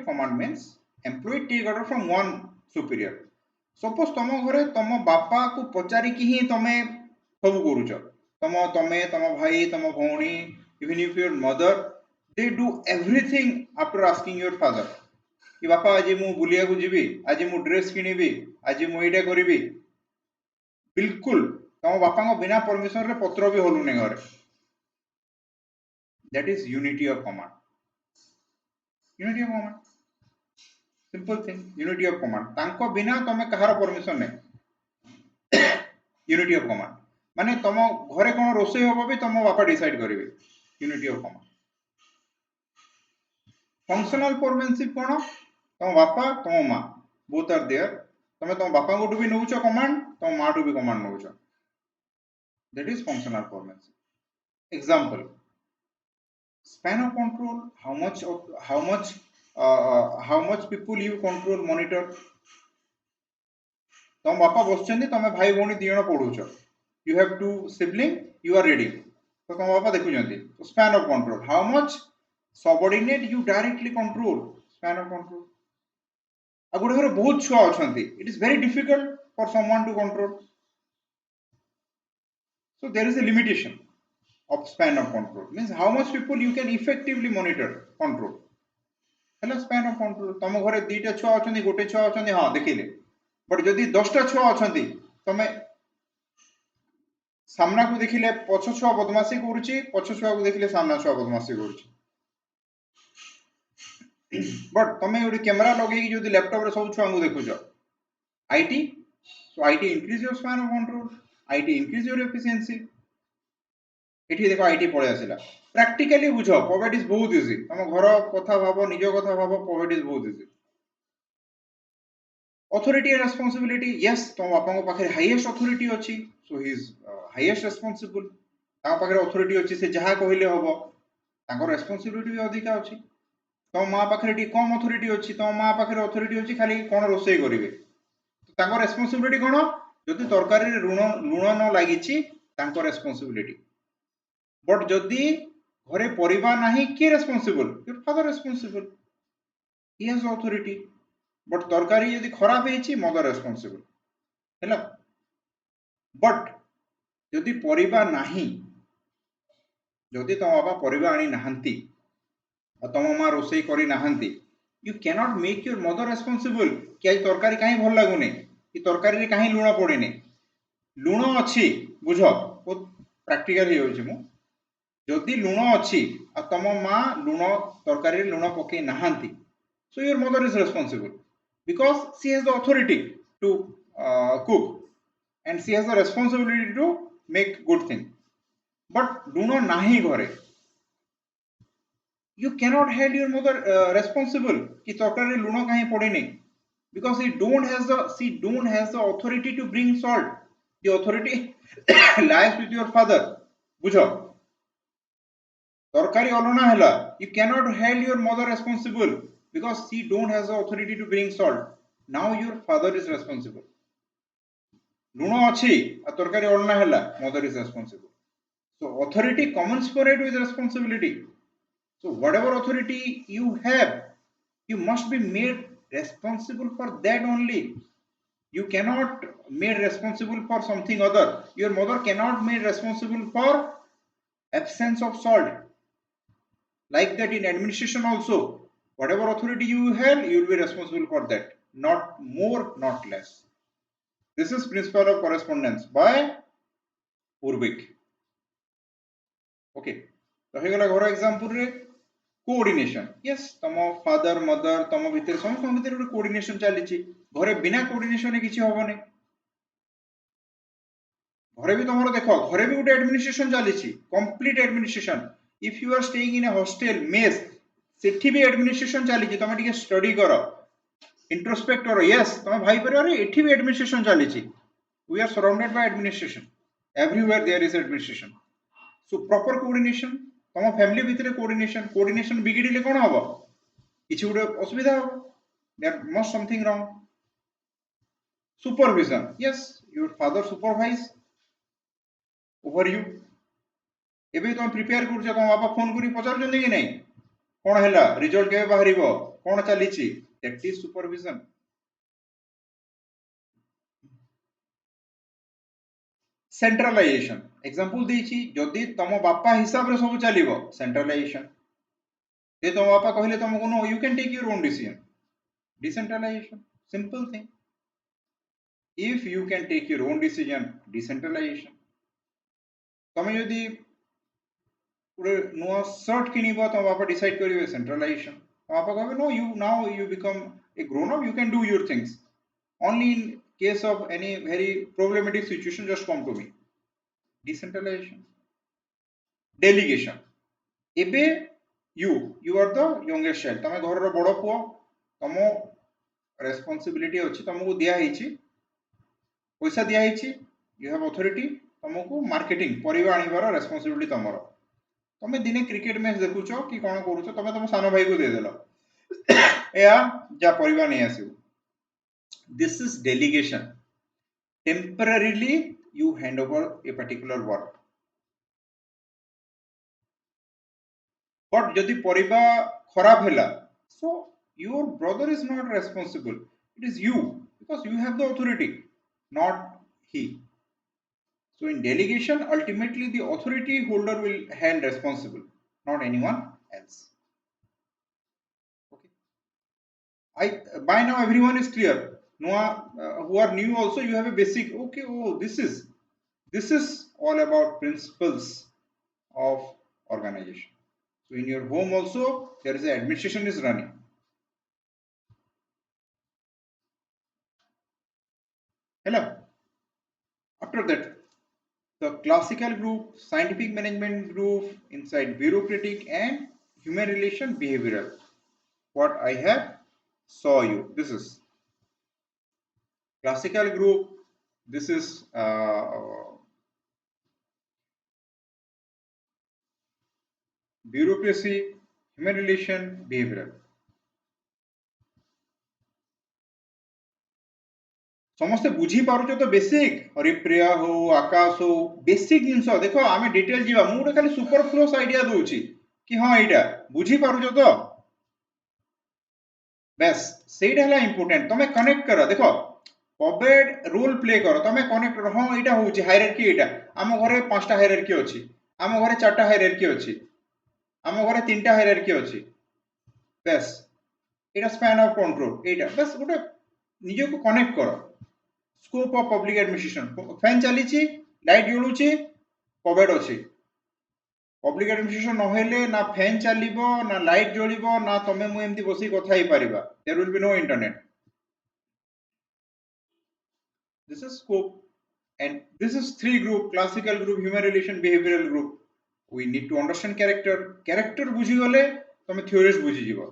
command means employee take order from one superior suppose तम घरे तम बापा को पचारी कि ही तमे सब करूछ तमे तम भाई तम भौणी even if your mother they do everything after asking your father कि बापा आज मु बुलिया को जीबी आज मु ड्रेस किनिबी आज मु एटा करिबी बिल्कुल तम बापा को बिना परमिशन रे पत्र भी होलु नै घरे that is unity of command simple thing unity of command तांको बिना तमे कहार परमिशन नै unity of command माने तम घरे कोन रोसे होबो भी तम बापा डिसाइड करिवे unity of command functional foremanship कोन तम बापा तम मां both are there तमे तम बापा को भी नउचो कमांड तम मां टू भी command नउचो that is functional foremanship example span of control how much people you control monitor तम बापा बसचंदी तमे भाई भौणी दियण पढुचो you have two sibling you are ready तो तम बापा देखु जंदी तो span of control how much subordinate you directly control span of control अगुड घर बहुत छुआ अछंती it is very difficult for someone to control so there is a limitation of span of control means how much people you can effectively monitor control है span of control तुम घरे दुईटा छुआ अच्छा गोटे छुआ अच्छा हाँ देखिले बट जदि 10टा छुआ अच्छा तुम सामना को देखिले पछ छुआ बदमाशी करुच्ची पछ छुआ को देखिले सामना छुआ बदमाशी करुच्ची बट तुम गोटे कैमेरा लगे जो लैपटॉप रे सब छुआ को देखुच it so it increase your span of control it increase your efficiency एठी देखो आईटी पळे आसिला प्रैक्टिकली बुझ पॉवर्टी इज बहुत इजी तुम घर कथा भाबो निज कथा भाबो पॉवर्टी इज बहुत easy authority and responsibility yes तुम बापा पाखे हाईएस्ट अथॉरिटी अछि सो ही इज हाईएस्ट रेस्पोंसिबल ता पाखे अथॉरिटी अछि से जहा कहिले हबो ताको रेस्पोंसिबिलिटी भी अधिका अछि तुम मां पाखे टी कम अथॉरिटी अछि तुम मां पाखे अथॉरिटी अछि खाली कोन रोसई करिवे तो ताको रेस्पोंसिबिलिटी कोन जदि तरकारी रे लूण न लागिछि ताको रेस्पोंसिबिलिटी बट जदि घरे परिवार नाही के responsible your father responsible he has authority but तरकारी यदि खराब हेछि मदर रेस्पोंसिबल हैला बट जदि परिवार नाही जदि तुम बाबा परिवार आनी नाहंती और तुम मां रोसई करी नाहंती you can not make your mother responsible कि आज तरकारी काहे भल लागुने कि तरकारी रे काहे लूण पड़ेनी लूण अछि बुझ बहुत प्रैक्टिकल हे होछि मु जदि लूण अछि आ तुम मां लूण तरकारी रे लूण पके नाहंती so your mother is responsible because she has the authority to cook and she has the responsibility to make good thing but do not nahi ghare you cannot hold your mother responsible ki tarkari luna kahi padeni because she don't has the authority to bring salt the authority lies with your father bujho तरकारी अलना हैला you cannot hold your mother responsible because she don't has the authority to bring salt now your father is responsible लूण अछि आ तरकारी अलना हैला mother is responsible so authority commensurate with responsibility so whatever authority you have you must be made responsible for that only you cannot made responsible for something other your mother cannot made responsible for absence of salt like that in administration also whatever authority you have you will be responsible for that not more not less this is principle of correspondence by Urvik okay तो हे गला घर example रे coordination yes तम father mother तम भितर समस्त भितर coordination चली छि घरे बिना कोऑर्डिनेशन रे किछि होबो नै घरे भी तुमरो देखो घरे भी गुटे एडमिनिस्ट्रेशन चली छि complete administration if you are staying in a hostel mess सेठी भी एडमिनिस्ट्रेशन चली छि तमे टिके स्टडी करो इंट्रोस्पेक्ट करो यस तमे भाई परिवार रे एठी भी एडमिनिस्ट्रेशन चली छि we are surrounded by administration everywhere there is administration so proper coordination तम फैमिली भितर कोऑर्डिनेशन बिगिडिले कोन हबो किछि गुटे असुविधा हबो there must something wrong supervision yes your father supervise over you एबे तुम प्रिपेयर कर तुम बापा फोन करी पचार कि नहीं कौन है रिजल्ट के बाहर कौन चली that is supervision centralisation example देछि जदि तुम बापा हिसाब रे सब चलिबो सेंट्रलाइजेशन जे तुम बापा कहले तुमको no you can take your own decision decentralization simple thing if you can take your own decision decentralization तुम यदि नुआ शर्ट किनिबो तो बापा डिसाइड करिवे सेंट्रलाइजेशन बापा कहबे no you now you become a grown up you can do your things only in case of any very problematic situation just come to me decentralisation delegation एबे you are the youngest child तमे घर रो बड़ पुओ तमो responsibility अछि तमको दिया हिची पैसा दिया हिची यू हैव अथॉरिटी तमको मार्केटिंग परिवा आनिबार रेस्पोंसिबिलिटी तमरो तमे दिने क्रिकेट मैच देखुछ कि कोन करूछ तमे तम सानो भाई को दे देलो या जा परिवार नहीं आसीबो this is delegation temporarily you hand over a particular work but जदि परिबा खराब हैला so your brother is not responsible it is you because you have the authority not he so in delegation ultimately the authority holder will held responsible not anyone else okay By now everyone is clear. No, who are new also, you have a basic. Okay, oh, this is all about principles of organization. So in your home also there is an administration is running. Hello. After that, the classical group, scientific management group, inside bureaucratic and human relation behavioral. What I have saw you. This is classical group. This is bureaucracy, human relation, behavioral. समस्ते बुझी पारुछ तो basic Haripriya हो आकाश हो basic जिनस देखो आमे detail जीवा मु गोटे खाली सुपरफ्लुअस आइडिया दउची कि हां एटा बुझी पारुछ तो बेस सेटा हला इंपोर्टेंट तमे कनेक्ट करो देखो पबेड रोल प्ले करो तमे कनेक्ट करो हां एटा होची हायरार्की एटा आम घरे पांचटा हायरार्की अछि आम घरे चारटा हायरार्की अछि आम घरे तीनटा हायरार्की अछि base Etah span of control एटा बस गोटे निजो को कनेक्ट करो scope of public administration fan चली लाइट जलुची पबेड अच्छी पब्लिक एडमिनिस्ट्रेशन नहेले ना फैन चलो ना लाइट जलिबो ना तमे मु एमती बसी कथा ही पारिबा there will be no internet this is scope and this is three group classical group human relation behavioral group we need to understand character बुझी गले तमे theories बुझी जीवो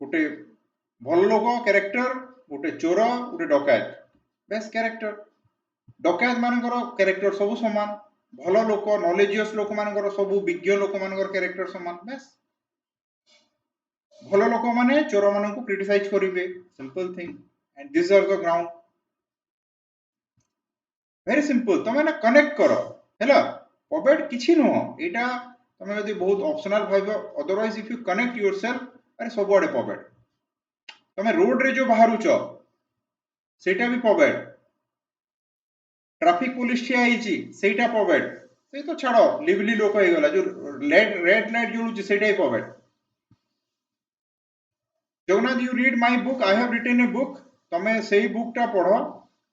गोटे भल लोक क्यारेक्टर गोटे चोर गोटे डकायत बेस क्यारेक्टर डकायत मानकर क्यारेक्टर सब समान भल लोक नॉलेजियस लोक मानकर सब विज्ञ लोक मानकर क्यारेक्टर समान बेस भल लोक माने चोर मानकु क्रिटिसाइज करिवे simple thing and this are the ground very simple तमे ना कनेक्ट करो हैला पबेट किछि नो एटा तमे यदि बहुत ऑप्शनल भाइबो otherwise if you connect yourself अरे सब आडे पबेट तमे रोड रे जो बाहरुच सेटा भी पबेट ट्रैफिक पुलिस ठिया हिची सेटा पबेट से तो छाड़ो लिवली लोक हो गला जो रेड लाइट जळुची सेटा ही पबेट Jagannath you read my book I have written a book तमे सेही बुक टा पढ़ो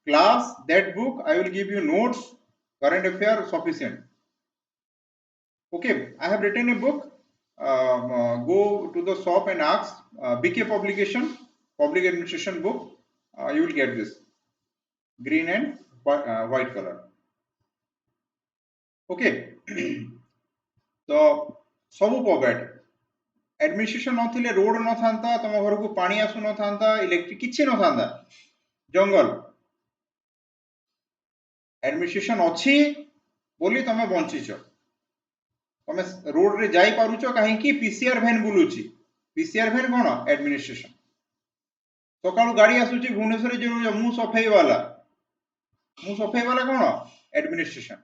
class that book I will give you notes current affair sufficient okay I have written a book go to the shop and ask bk publication public administration book you will get this green and white color okay तो सब पबेट administration नथिले road न थांता तम घर को पानी आसु न थांता electric किछि न थांता जंगल एडमिनिस्ट्रेशन अछि बोली तमे बंचिछ तमे रोड रे जाई पारुछ काहे कि पीसीआर वैन बुलुची पीसीआर वैन कोन एडमिनिस्ट्रेशन सकाळु गाड़ी आसुची भुवनेश्वर जो मु सफाई वाला कोन एडमिनिस्ट्रेशन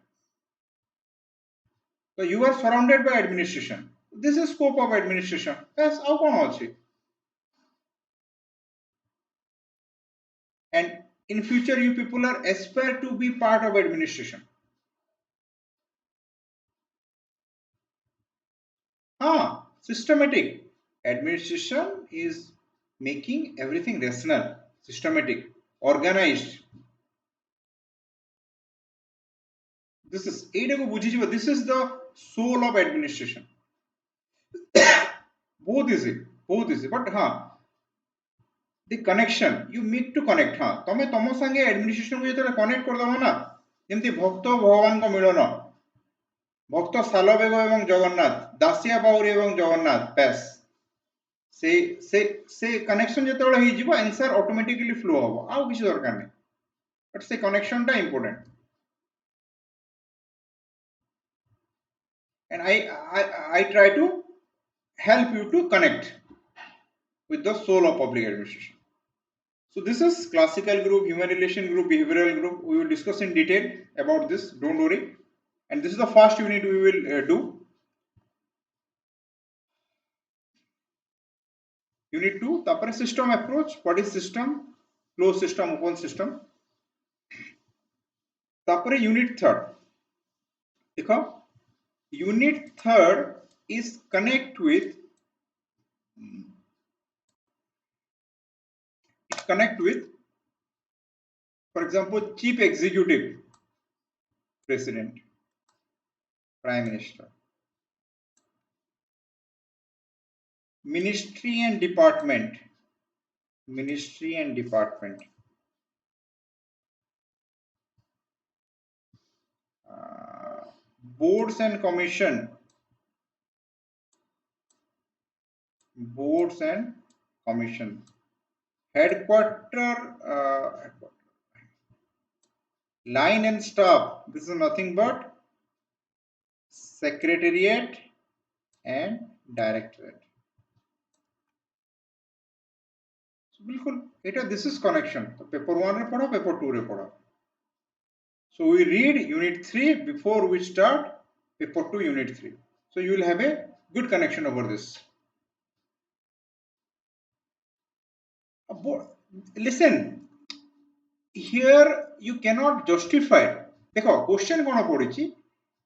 तो you are surrounded by administration this is scope of administration बस आउ कोन अछि and in future you people are aspire to be part of administration systematic administration is making everything rational systematic organized this is this is the soul of administration both easy but the connection you need to connect तमे तम संगे administration को जेतले connect कर दबो ना जेमति भक्त भगवान को मिलन भक्त सालबेग एवं जगन्नाथ दासिया बाउरी एवं जगन्नाथ पैस से कनेक्शन जेतले ही जीवो आंसर ऑटोमेटिकली फ्लो होबो आउ किछ दरकार नै बट से कनेक्शन टा important and I try to help you to connect with the soul of public administration. So this is classical group, human relation group, behavioral group. We will discuss in detail about this. Don't worry. And this is the first unit we will do. Unit 2. Tapare system approach. What is system? Closed system, open system. Tapare unit 3rd. देखो unit 3rd is connect with connect with, for example, chief executive, president, prime minister, ministry and department, ministry and department, boards and commission, boards and commission, headquarter, line and staff. This is nothing but secretariat and directorate. So बिल्कुल এটা this is connection. तो paper 1 रे पढ़ो, paper 2 रे पढ़ो. So we read unit 3 before we start paper 2 unit 3. So you will have a good connection over this. Listen, here you cannot justify. देखो question कौन पढ़ी?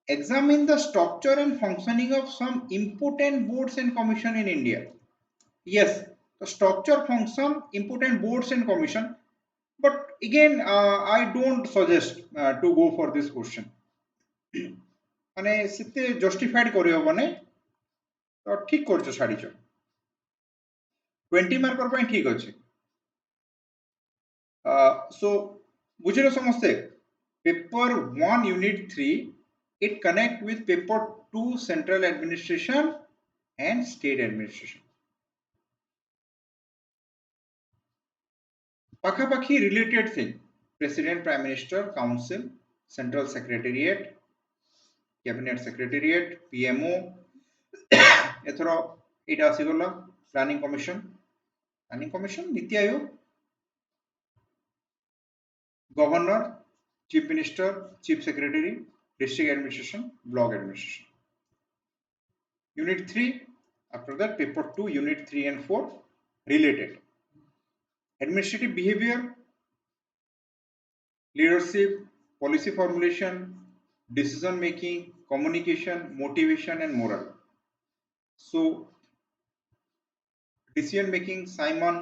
Examine the structure and functioning of some important boards and commission in India. Yes, the structure, function, important boards and commission. But again, I don't suggest to go for this question. মানে সেতে জস্টিফাইড করে হবো না, তো ঠিক করছো ছাড়িছ 20 মার্কর পাই ঠিক আছে। সো বুঝিল সমস্তে paper 1 unit 3 it connect with paper 2 central administration and state administration. পাখাপাখি related thing, president, prime minister, council, central secretariat, cabinet secretariat, PMO, এথর এটা আসিগলা প্ল্যানিং কমিশন, নীতি আয়োগ, governor, chief minister, chief secretary, district administration, block administration. Unit 3, after that paper 2 unit 3 and 4 related. Administrative behavior, leadership, policy formulation, decision making, communication, motivation and moral. So decision making, Simon,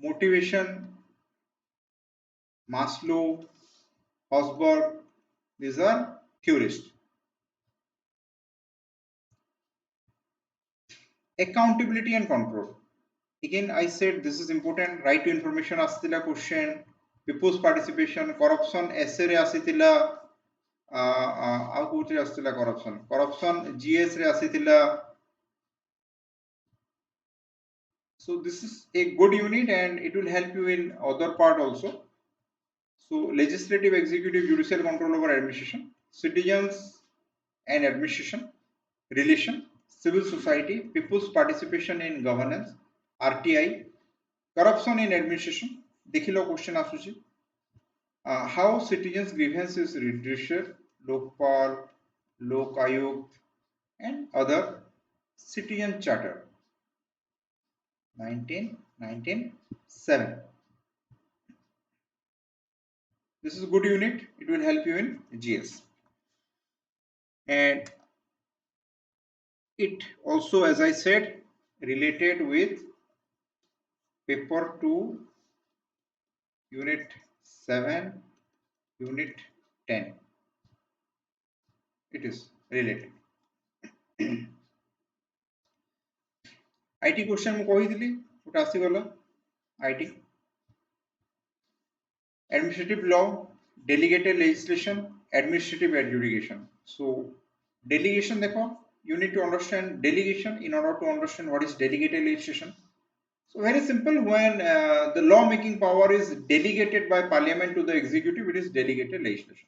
motivation, Maslow, Hosberg, these are theorists. Accountability and control. Again, I said this is important. Right to information asitila question, people's participation, corruption essay re asitila, ଆଉ କୋଉଥିରେ ଆସିଥିଲା corruption GS ରେ ଆସିଥିଲା. So this is a good unit and it will help you in other part also. So legislative, executive, judicial control over administration, citizens and administration relation, civil society, people's participation in governance, RTI, corruption in administration. देखिलो question आसुची. How citizens grievance is redressed, Lokpal, Lok Ayukt and other citizen charter 1997. This is a good unit. It will help you in GS. And it also, as I said, related with paper 2 unit 7 unit 10. It is related. IT question ମୁଁ କହିଥିଲି ওটা ଆସିଗଲା IT. Administrative law, delegated legislation, administrative adjudication. So delegation देखो, you need to understand delegation in order to understand what is delegated legislation. So very simple, when the law making power is delegated by parliament to the executive, it is delegated legislation.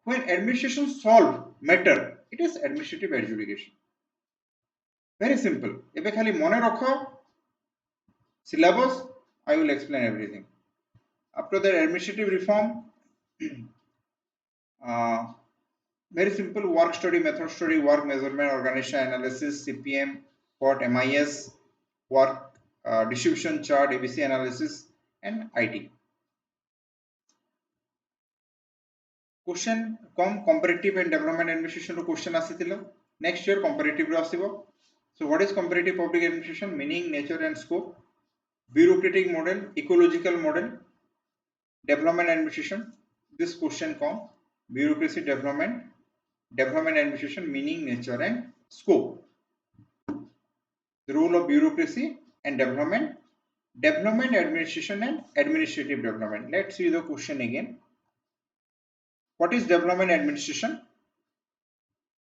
When administration solve matter, it is administrative adjudication. Very simple. Ebe khali mone rakho syllabus, I will explain everything. After that, administrative reform, very simple, work study, method study, work measurement, organization analysis, CPM, what MIS, work distribution chart, ABC analysis and IT. Question come comparative and development administration ro question asitila. Next year comparative ro asibo. So what is comparative public administration? Meaning, nature and scope. Bureaucratic model, ecological model, development administration. This question come. Bureaucracy, development administration, meaning, nature and scope. The role of bureaucracy and development administration and administrative development. Let's see the question again. What is development administration?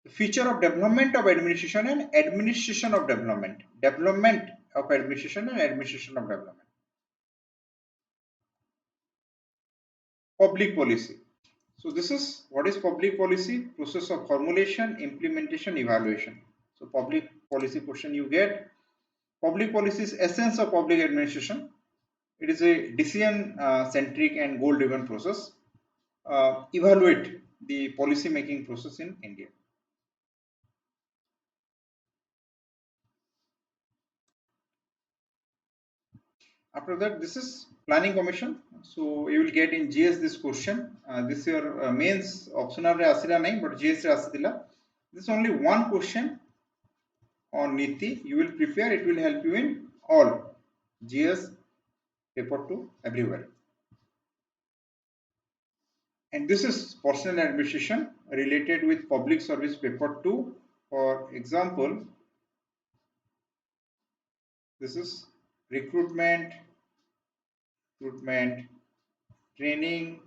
The feature of development of administration and administration of development. Development of administration and administration of development. Public policy. So this is what is public policy? Process of formulation, implementation, evaluation. So public policy question you get. Public policy is essence of public administration. It is a decision centric and goal driven process. Evaluate the policy making process in India. After that, this is planning commission. So you will get in GS this question. This your mains optional re asila nahi, but GS re asila. This is only one question on Niti. You will prepare. It will help you in all GS paper 2 everywhere. And this is personal administration related with public service paper 2. For example, this is recruitment, training,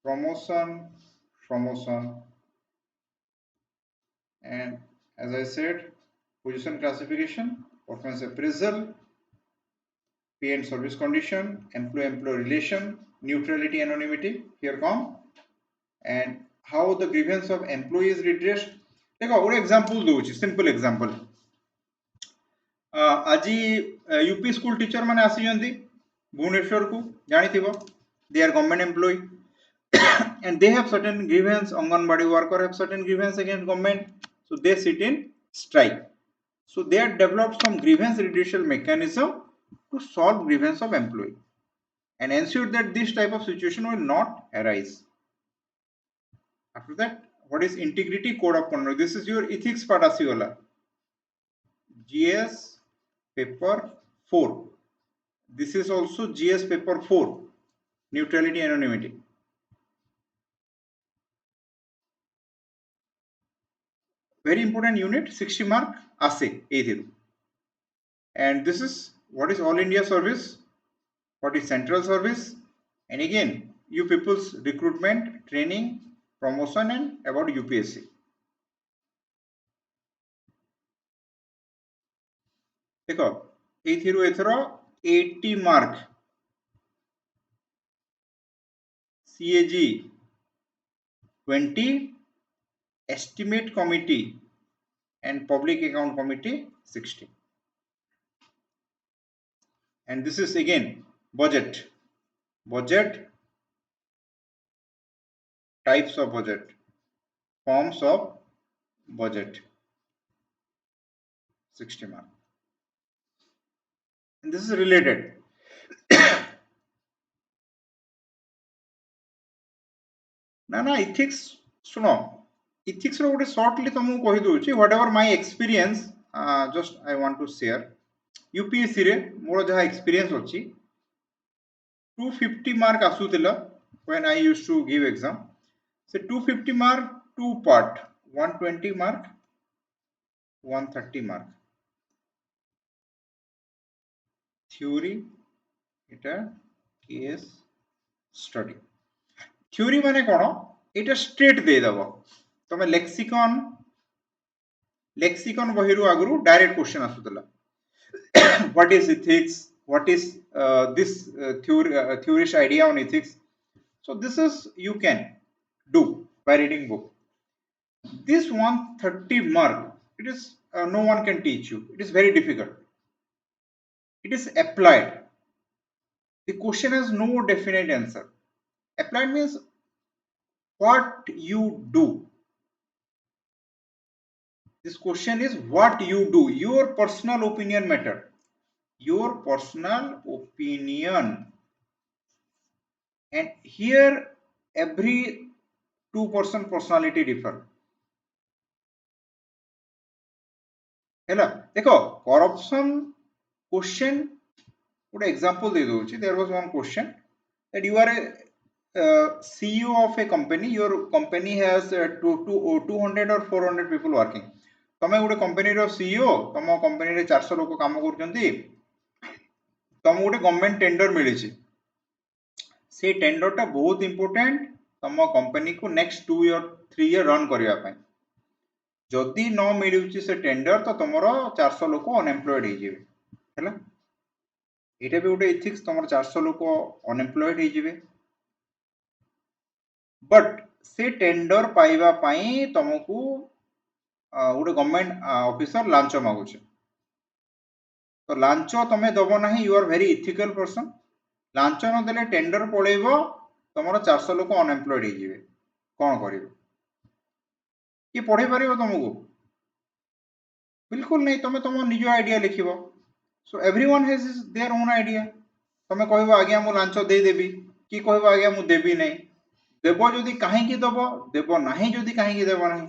promotion, and as I said, position classification, performance appraisal, pay and service condition, employee-employee relation, neutrality, anonymity. Here come, and how the grievance of employees redressed. देखो ଗୋଟେ example दूची, simple example. आज UP school teacher माने आसी भुवनेश्वर को जानी they are government employee and they have certain grievance. Anganwadi worker have certain grievance against government, so they sit in strike. So they have developed some grievance redressal mechanism to solve grievance of employee and ensure that this type of situation will not arise. After that, what is integrity code of conduct? This is your ethics part asigola. GS paper 4. This is also GS paper 4. Neutrality, anonymity. Very important unit, 60 mark ase either. And this is what is all India service, what is central service, and again you people's recruitment, training, promotion, and about UPSC. देखो एथरो 80 mark CAG 20, estimate committee and public account committee 60. And this is again budget, types of budget, forms of budget 60 mark. And this is related. ना ethics सुनो, ethics रो गोटे shortly तुमको कहि दोछि whatever my experience, just I want to share. UPSC रे मोर जहा experience अछि 250 mark आसुतिला when I used to give exam. So 250 mark, two part, 120 mark, 130 mark. Theory, এটা case study. Theory माने कोन? এটা straight दे दबो. तमे लेक्सिकन बहिरु आगरु डायरेक्ट क्वेश्चन आसुतला. What is ethics? What is this theorist idea on ethics? So this is you can do by reading book. This 130 mark, it is no one can teach you. It is very difficult. It is applied. The question has no definite answer. Applied means what you do. This question is what you do. Your personal opinion matter. Your personal opinion. And here every 2% personality differ. है देखो corruption question गोटे example दे दूची there was one question that you are a CEO of a company, your company has 200 or 400 people working. तमे गोटे company रो CEO तम company रे 400 लोक काम करछंती तम गोटे गवर्नमेंट टेंडर मिली से टेंडर टा बहुत इंपोर्टेंट तम कंपनी को नेक्स्ट 2 ईयर 3 ईयर रन करिया पय जदि न मिलुची से टेंडर तो तमरो 400 लोक अनएम्प्लॉयड हो जिवे हैला एटा भी गोटे एथिक्स तमरो 400 लोक अनएम्प्लॉयड हो जिवे बट से टेंडर पाइबा पई तुमको गोटे गवर्नमेंट ऑफिसर लांच मागुचे तो लांच तमे दबो नाही you are very ethical person लांच न देले टेंडर पळेबो तमरो 400 लोक अनएम्प्लॉयड हो जिवे कोन करिवो कि पढे परिबो तुमको बिल्कुल नहीं तमे तुम निज आइडिया लिखिबो so everyone has their own idea तमे कहबो आज्ञा मु लांच दे देबी कि कहबो आज्ञा मु देबी नहीं देबो जदि काहे की दबो देबो नाही जदि काहे की देबो नाही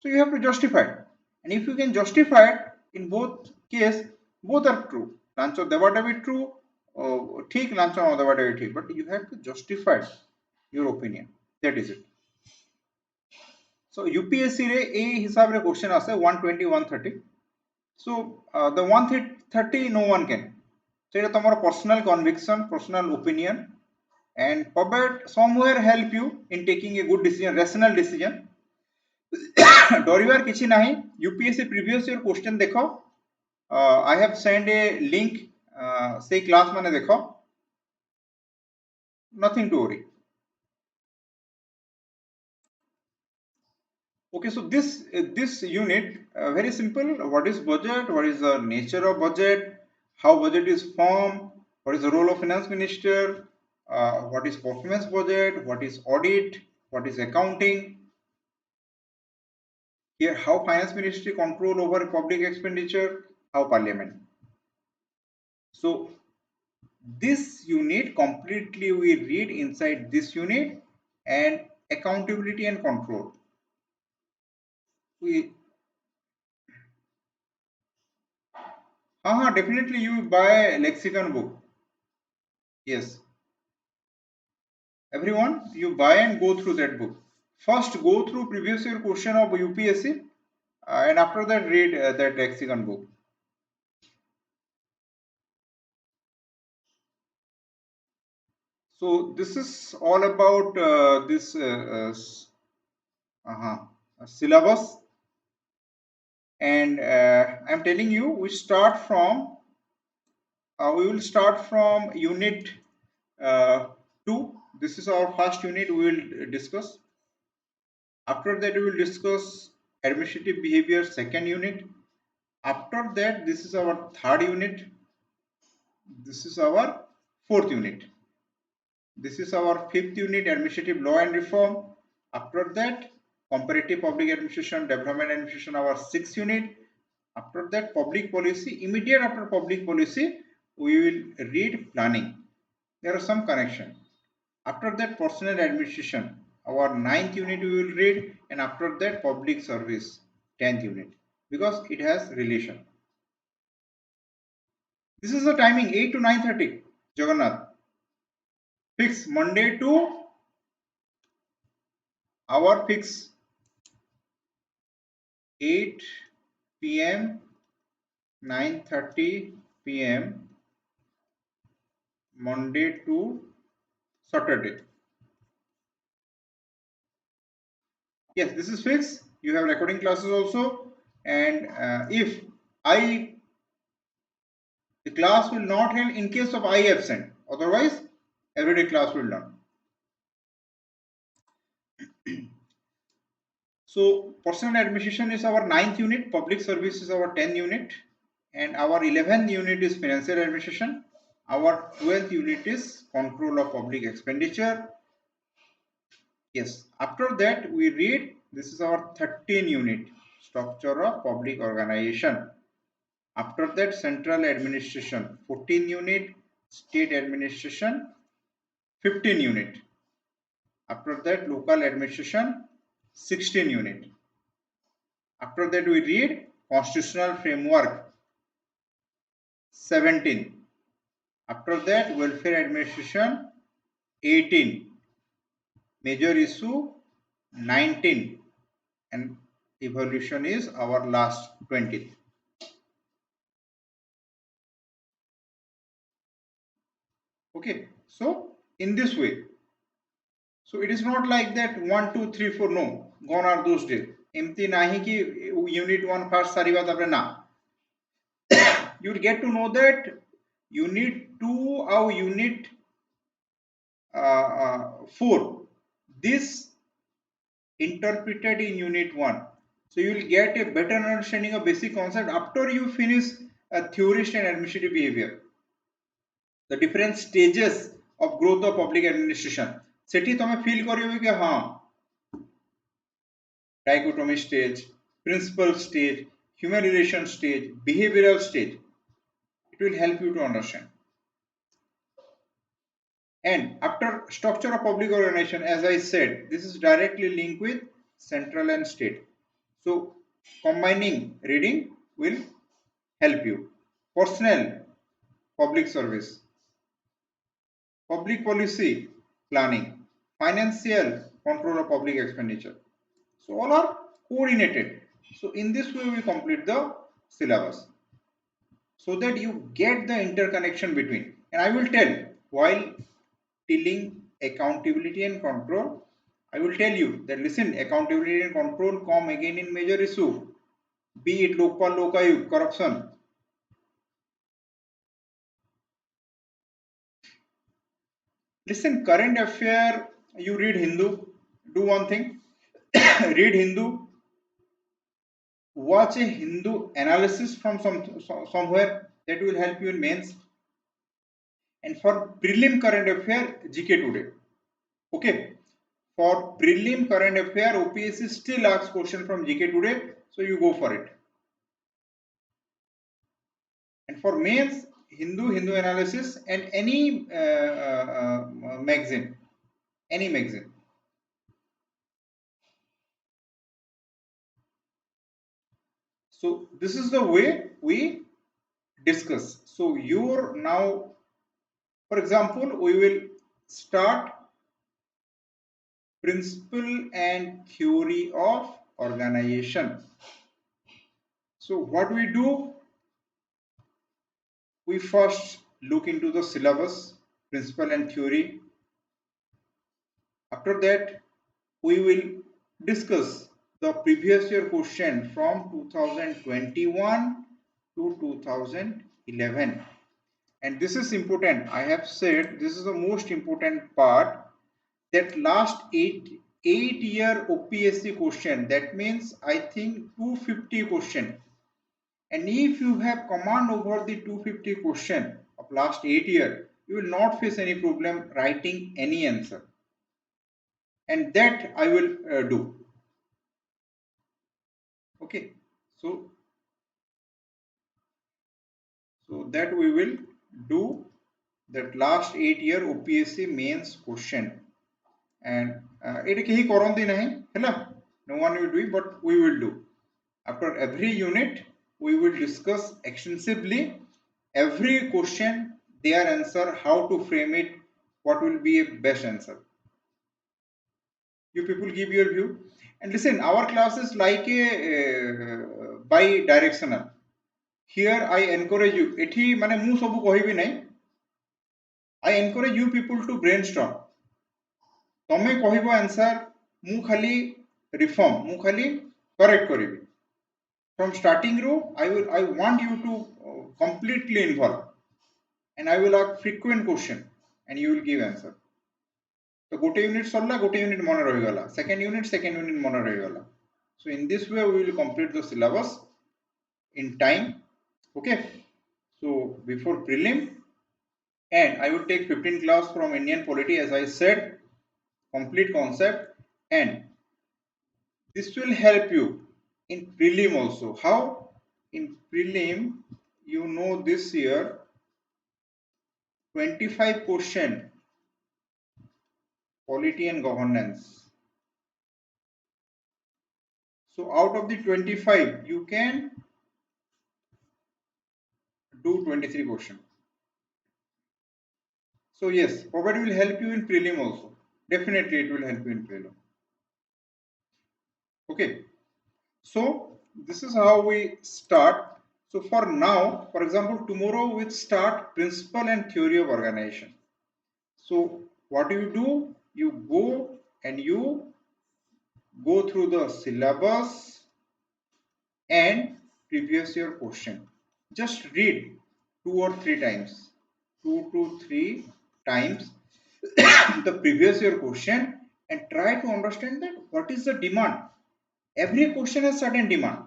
so you have to justify it. And if you can justify it in both case both are true लांच देबाटा भी true ठीक लांच न देबाटा भी ठीक but you have to justify your opinion that is it so UPSC रे ए हिसाब रे क्वेश्चन आसे 120 130 so the 130 no one can so it tomorrow personal conviction personal opinion and probably somewhere help you in taking a good decision rational decision डरिवार किछि नाही UPSC previous year question देखो I have send a link से class माने देखो nothing to worry okay so this unit very simple what is budget what is the nature of budget how budget is formed what is the role of finance minister what is performance budget what is audit what is accounting here how finance ministry control over public expenditure how parliament so this unit completely we read inside this unit and accountability and control we definitely you buy lexicon book yes everyone you buy and go through that book first go through previous year question of UPSC and after that read that lexicon book so this is all about this syllabus and I'm telling you we will start from unit 2 this is our first unit we will discuss after that we will discuss administrative behavior second unit after that this is our third unit this is our fourth unit this is our fifth unit administrative law and reform after that comparative public administration development administration our sixth unit after that public policy immediate after public policy we will read planning there are some connection after that personal administration our ninth unit we will read and after that public service 10th unit because it has relation this is the timing 8 to 9:30 Jagannath fix Monday to hour fix 8 p.m 9:30 p.m Monday to Saturday yes this is fixed you have recording classes also and if the class will not held in case of I absent otherwise everyday class will done so personal administration is our 9th unit public service is our 10th unit and our 11th unit is financial administration our 12th unit is control of public expenditure yes after that we read this is our 13th unit structure of public organization after that central administration 14th unit state administration 15th unit after that local administration 16th unit after that we read constitutional framework 17. After that, welfare administration 18. Major issue 19. And evolution is our last 20th. Okay, so in this way, so it is not like that 1 2 3 4, no, gone are those days. एमती नहीं कि unit 1 first सारी बात अपने ना. You will get to know that unit 2 or unit 4, this interpreted in unit 1. So you will get a better understanding of basic concept after you finish a theorist and administrative behavior. The different stages of growth of public administration. सेठी तुम्हें feel करियो कि हाँ, dichotomy stage, principal stage, human relation stage, behavioral stage. It will help you to understand. And after structure of public organization, as I said, this is directly linked with central and state. So combining reading will help you. Personnel, public service, public policy, planning, financial control of public expenditure. So all are coordinated. So in this way we complete the syllabus so that you get the interconnection between. And I will tell while telling accountability and control, I will tell you that listen, accountability and control come again in major issue, be it Lokpal Lokayuk, corruption. Listen, current affair, you read Hindu, do one thing, read Hindu, watch a Hindu analysis from somewhere that will help you in mains. And for prelim current affair, GK today. Okay. For prelim current affair, OPSC still asks question from GK today, so you go for it. And for mains, Hindu analysis, and any magazine, any magazine. So this is the way we discuss. So you're now, for example, we will start principle and theory of organization. So what we do, we first look into the syllabus, principle and theory. After that, we will discuss the previous year question from 2021 to 2011. And this is important. I have said this is the most important part, that last 8-year OPSC question. That means I think 250 question. And if you have command over the 250 question of last 8 year, you will not face any problem writing any answer. And that I will do. Okay. So that we will do that last 8-year OPSC mains question. And it kehi korandi nahi, hela? No one will do it, but we will do. After every unit, we will discuss extensively every question, their answer, how to frame it, what will be a best answer. You people give your view. And listen, our class is like a bi-directional. Here I encourage you. Ethi mane mu sobu kohibi nahi. I encourage you people to brainstorm. Tome kohibo answer, mu khali reform, mu khali correct koribi. From starting row, I want you to completely involve, and I will ask frequent question, and you will give answer. So gote unit solla, gote unit mone rahigala. Second unit mone rahigala. So in this way, we will complete the syllabus in time. Okay. So before prelim, and I will take 15 class from Indian polity, as I said, complete concept, and this will help you in prelim also. How? In prelim, you know, this year 25 question polity and governance. So out of the 25, you can do 23 question. So yes, POBET will help you in prelim also. Definitely it will help you in prelim. Okay. So this is how we start. So for now, for example, tomorrow we start principle and theory of organization. So what do? You go and you go through the syllabus and previous year question. Just read 2 or 3 times, 2 to 3 times the previous year question and try to understand that what is the demand. Every question has certain demand.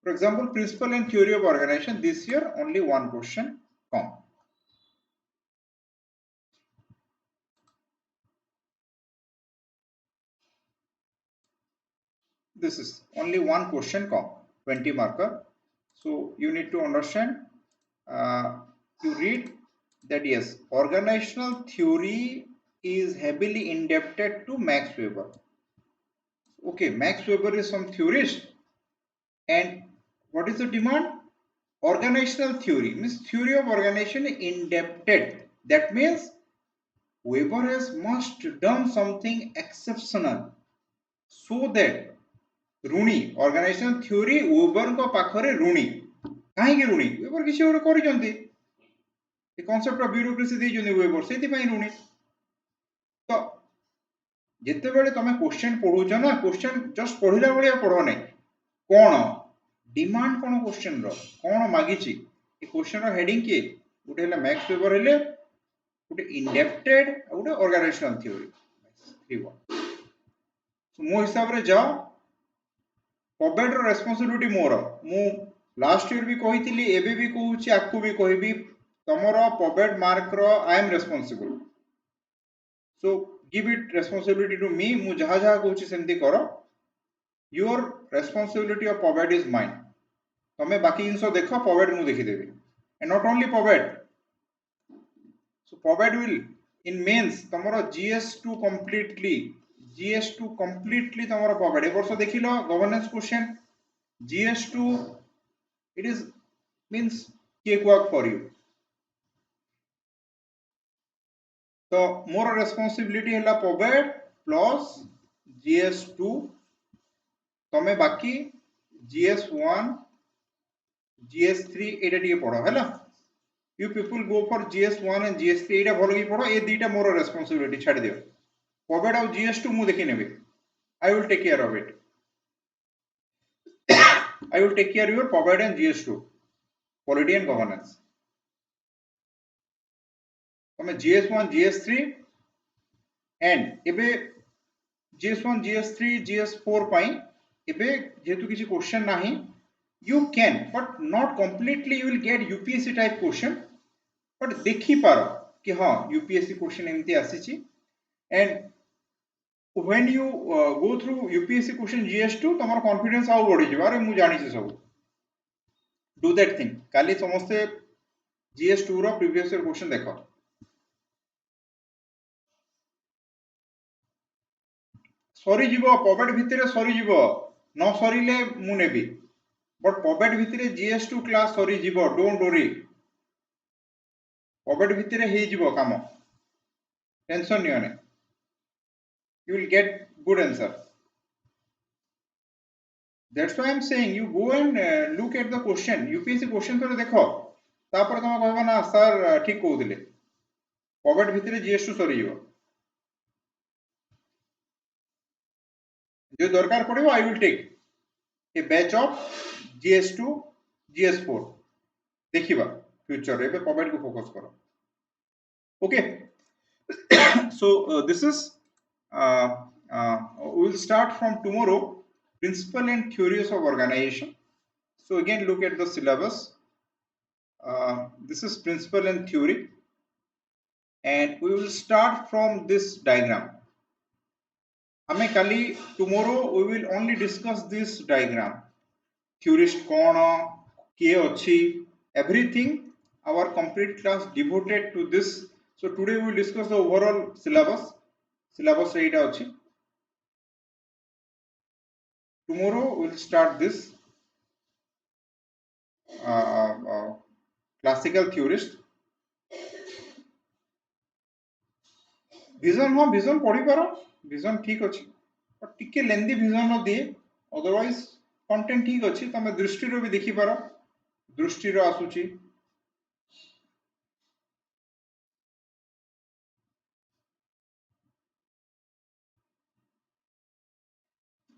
For example, principle and theory of organization, this year only one question come. This is only one question come, 20 marker. So you need to understand, you read that yes, organizational theory is heavily indebted to Max Weber. Okay, Max Weber is some theorist, and what is the demand? Organizational theory means theory of organization indebted. That means Weber has must done something exceptional so that ऋणी organizational theory Weber को पाखरे ऋणी कहीं ऋणी Weber किसी और कोरी जंती the concept of bureaucracy ଦେଇଛନ୍ତି Weber ସେଇଥିପାଇଁ ଋणी। ତ ଯେତେବେଳେ ତମେ क्वेश्चन पढ़ुଛ ना क्वेश्चन जस्ट पढ़िला भलिया पढ़ नाही कोन डिमांड कोन क्वेश्चन रो कोन मागिछि ए क्वेश्चन रो हेडिंग के उठे ହେଲା मैक्स वेबर हेले उठे इंडेप्टेड उठे ऑर्गेनाइजेशनल थ्योरी 3 सो मो हिसाब रे जाओ पॉबेट रो रेस्पोंसिबिलिटी मोर मु लास्ट ईयर भी कहितली एबे भी कहूची आकु भी कहबी तमरो पॉबेट मार्क रो I am responsible so give it responsibility to me मु जहा जहा कहूची सेमती करो योर रेस्पोंसिबिलिटी ऑफ पॉबेट इज माइन तमे बाकी जिंस देखो पॉबेट मु देखि देबी एंड नॉट ओनली पॉबेट सो पॉबेट विल इन मेंस तमरो GS2 completely तमरो पॉबेट ए वर्ष देखिलो governance question GS2 it is means cakewalk for you तो मोर रेस्पोंसिबिलिटी हैला पॉबेट प्लस GS2 तमे बाकी GS1 GS3 एटा टिके पढो हैला you people go for GS1 and GS3 एटा भलो की पढो ए दीटा मोर रेस्पोंसिबिलिटी छाडी दियो पॉबेट और GS2 मु देखि नेबे I will take care of it I will take care of your provide and GS2 quality and governance तमे GS1 GS3 and एबे GS1 GS3 GS4 पाई एबे जेतु किसी क्वेश्चन नाही you can but not completely you will get UPSC type question but देखि पारो कि हां UPSC question एमती आसीची and when you go through UPSC question GS2 तमरो कॉन्फिडेंस आउ बढ़ी जिवो अरे मु जानि छी सब do that thing काली समस्ते GS2 रो प्रीवियस ईयर क्वेश्चन देखो सरी जीवो पॉबेट भितरे सरी जीवो न सरीले मु नेबी बट पॉबेट भितरे GS2 क्लास सरी जीवो डोंट वरी पॉबेट भितरे हे जीवो काम tension नियोने you will get good answer that's why I'm saying you go and look at the question UPSC question थोड़े देखो तापर तमा कहबा ना सर ठीक कहउदिले पॉबेट भितरे GS2 सरी जीवो जो दरकार पड़िबो I will take a batch of GS2 GS4 देखिबा फ्यूचर रे पॉबेट को फोकस करो okay so this is we will start from tomorrow principle and theories of organization so again look at the syllabus this is principle and theory and we will start from this diagram हमें कली tomorrow we will only discuss this diagram theorist कौन किए अच्छी everything our complete class devoted to this so today we will discuss the overall syllabus एटा अच्छी tomorrow we will start this classical theorist vision हाँ vision पढ़ी पार vision ठीक अच्छे टिके लेंदी विजन दिए अदरवाइज कंटेंट ठीक अच्छे तुम दृष्टि भी देखी पार दृष्टि आसूची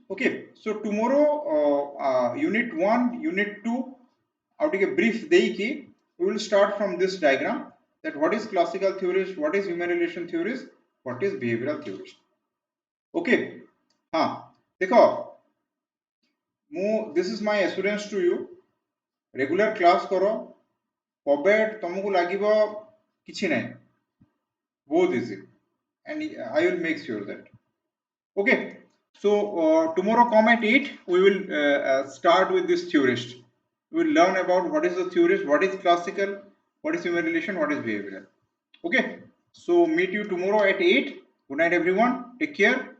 okay so tomorrow unit 1 unit 2 आउ टिके ब्रीफ देई कि we will start from this diagram that what is classical theorist, what is human relation theorist, what is behavioral theorist. Okay, हाँ देखो मु this is my assurance to you regular class करो पबेट तुमको लागिबो किछि नै बहुत easy and I will make sure that okay so tomorrow come at 8 we will start with this theorist we will learn about what is the theorist, what is classical, what is human relation, what is behavioral. Okay, so meet you tomorrow at 8. Good night everyone, take care.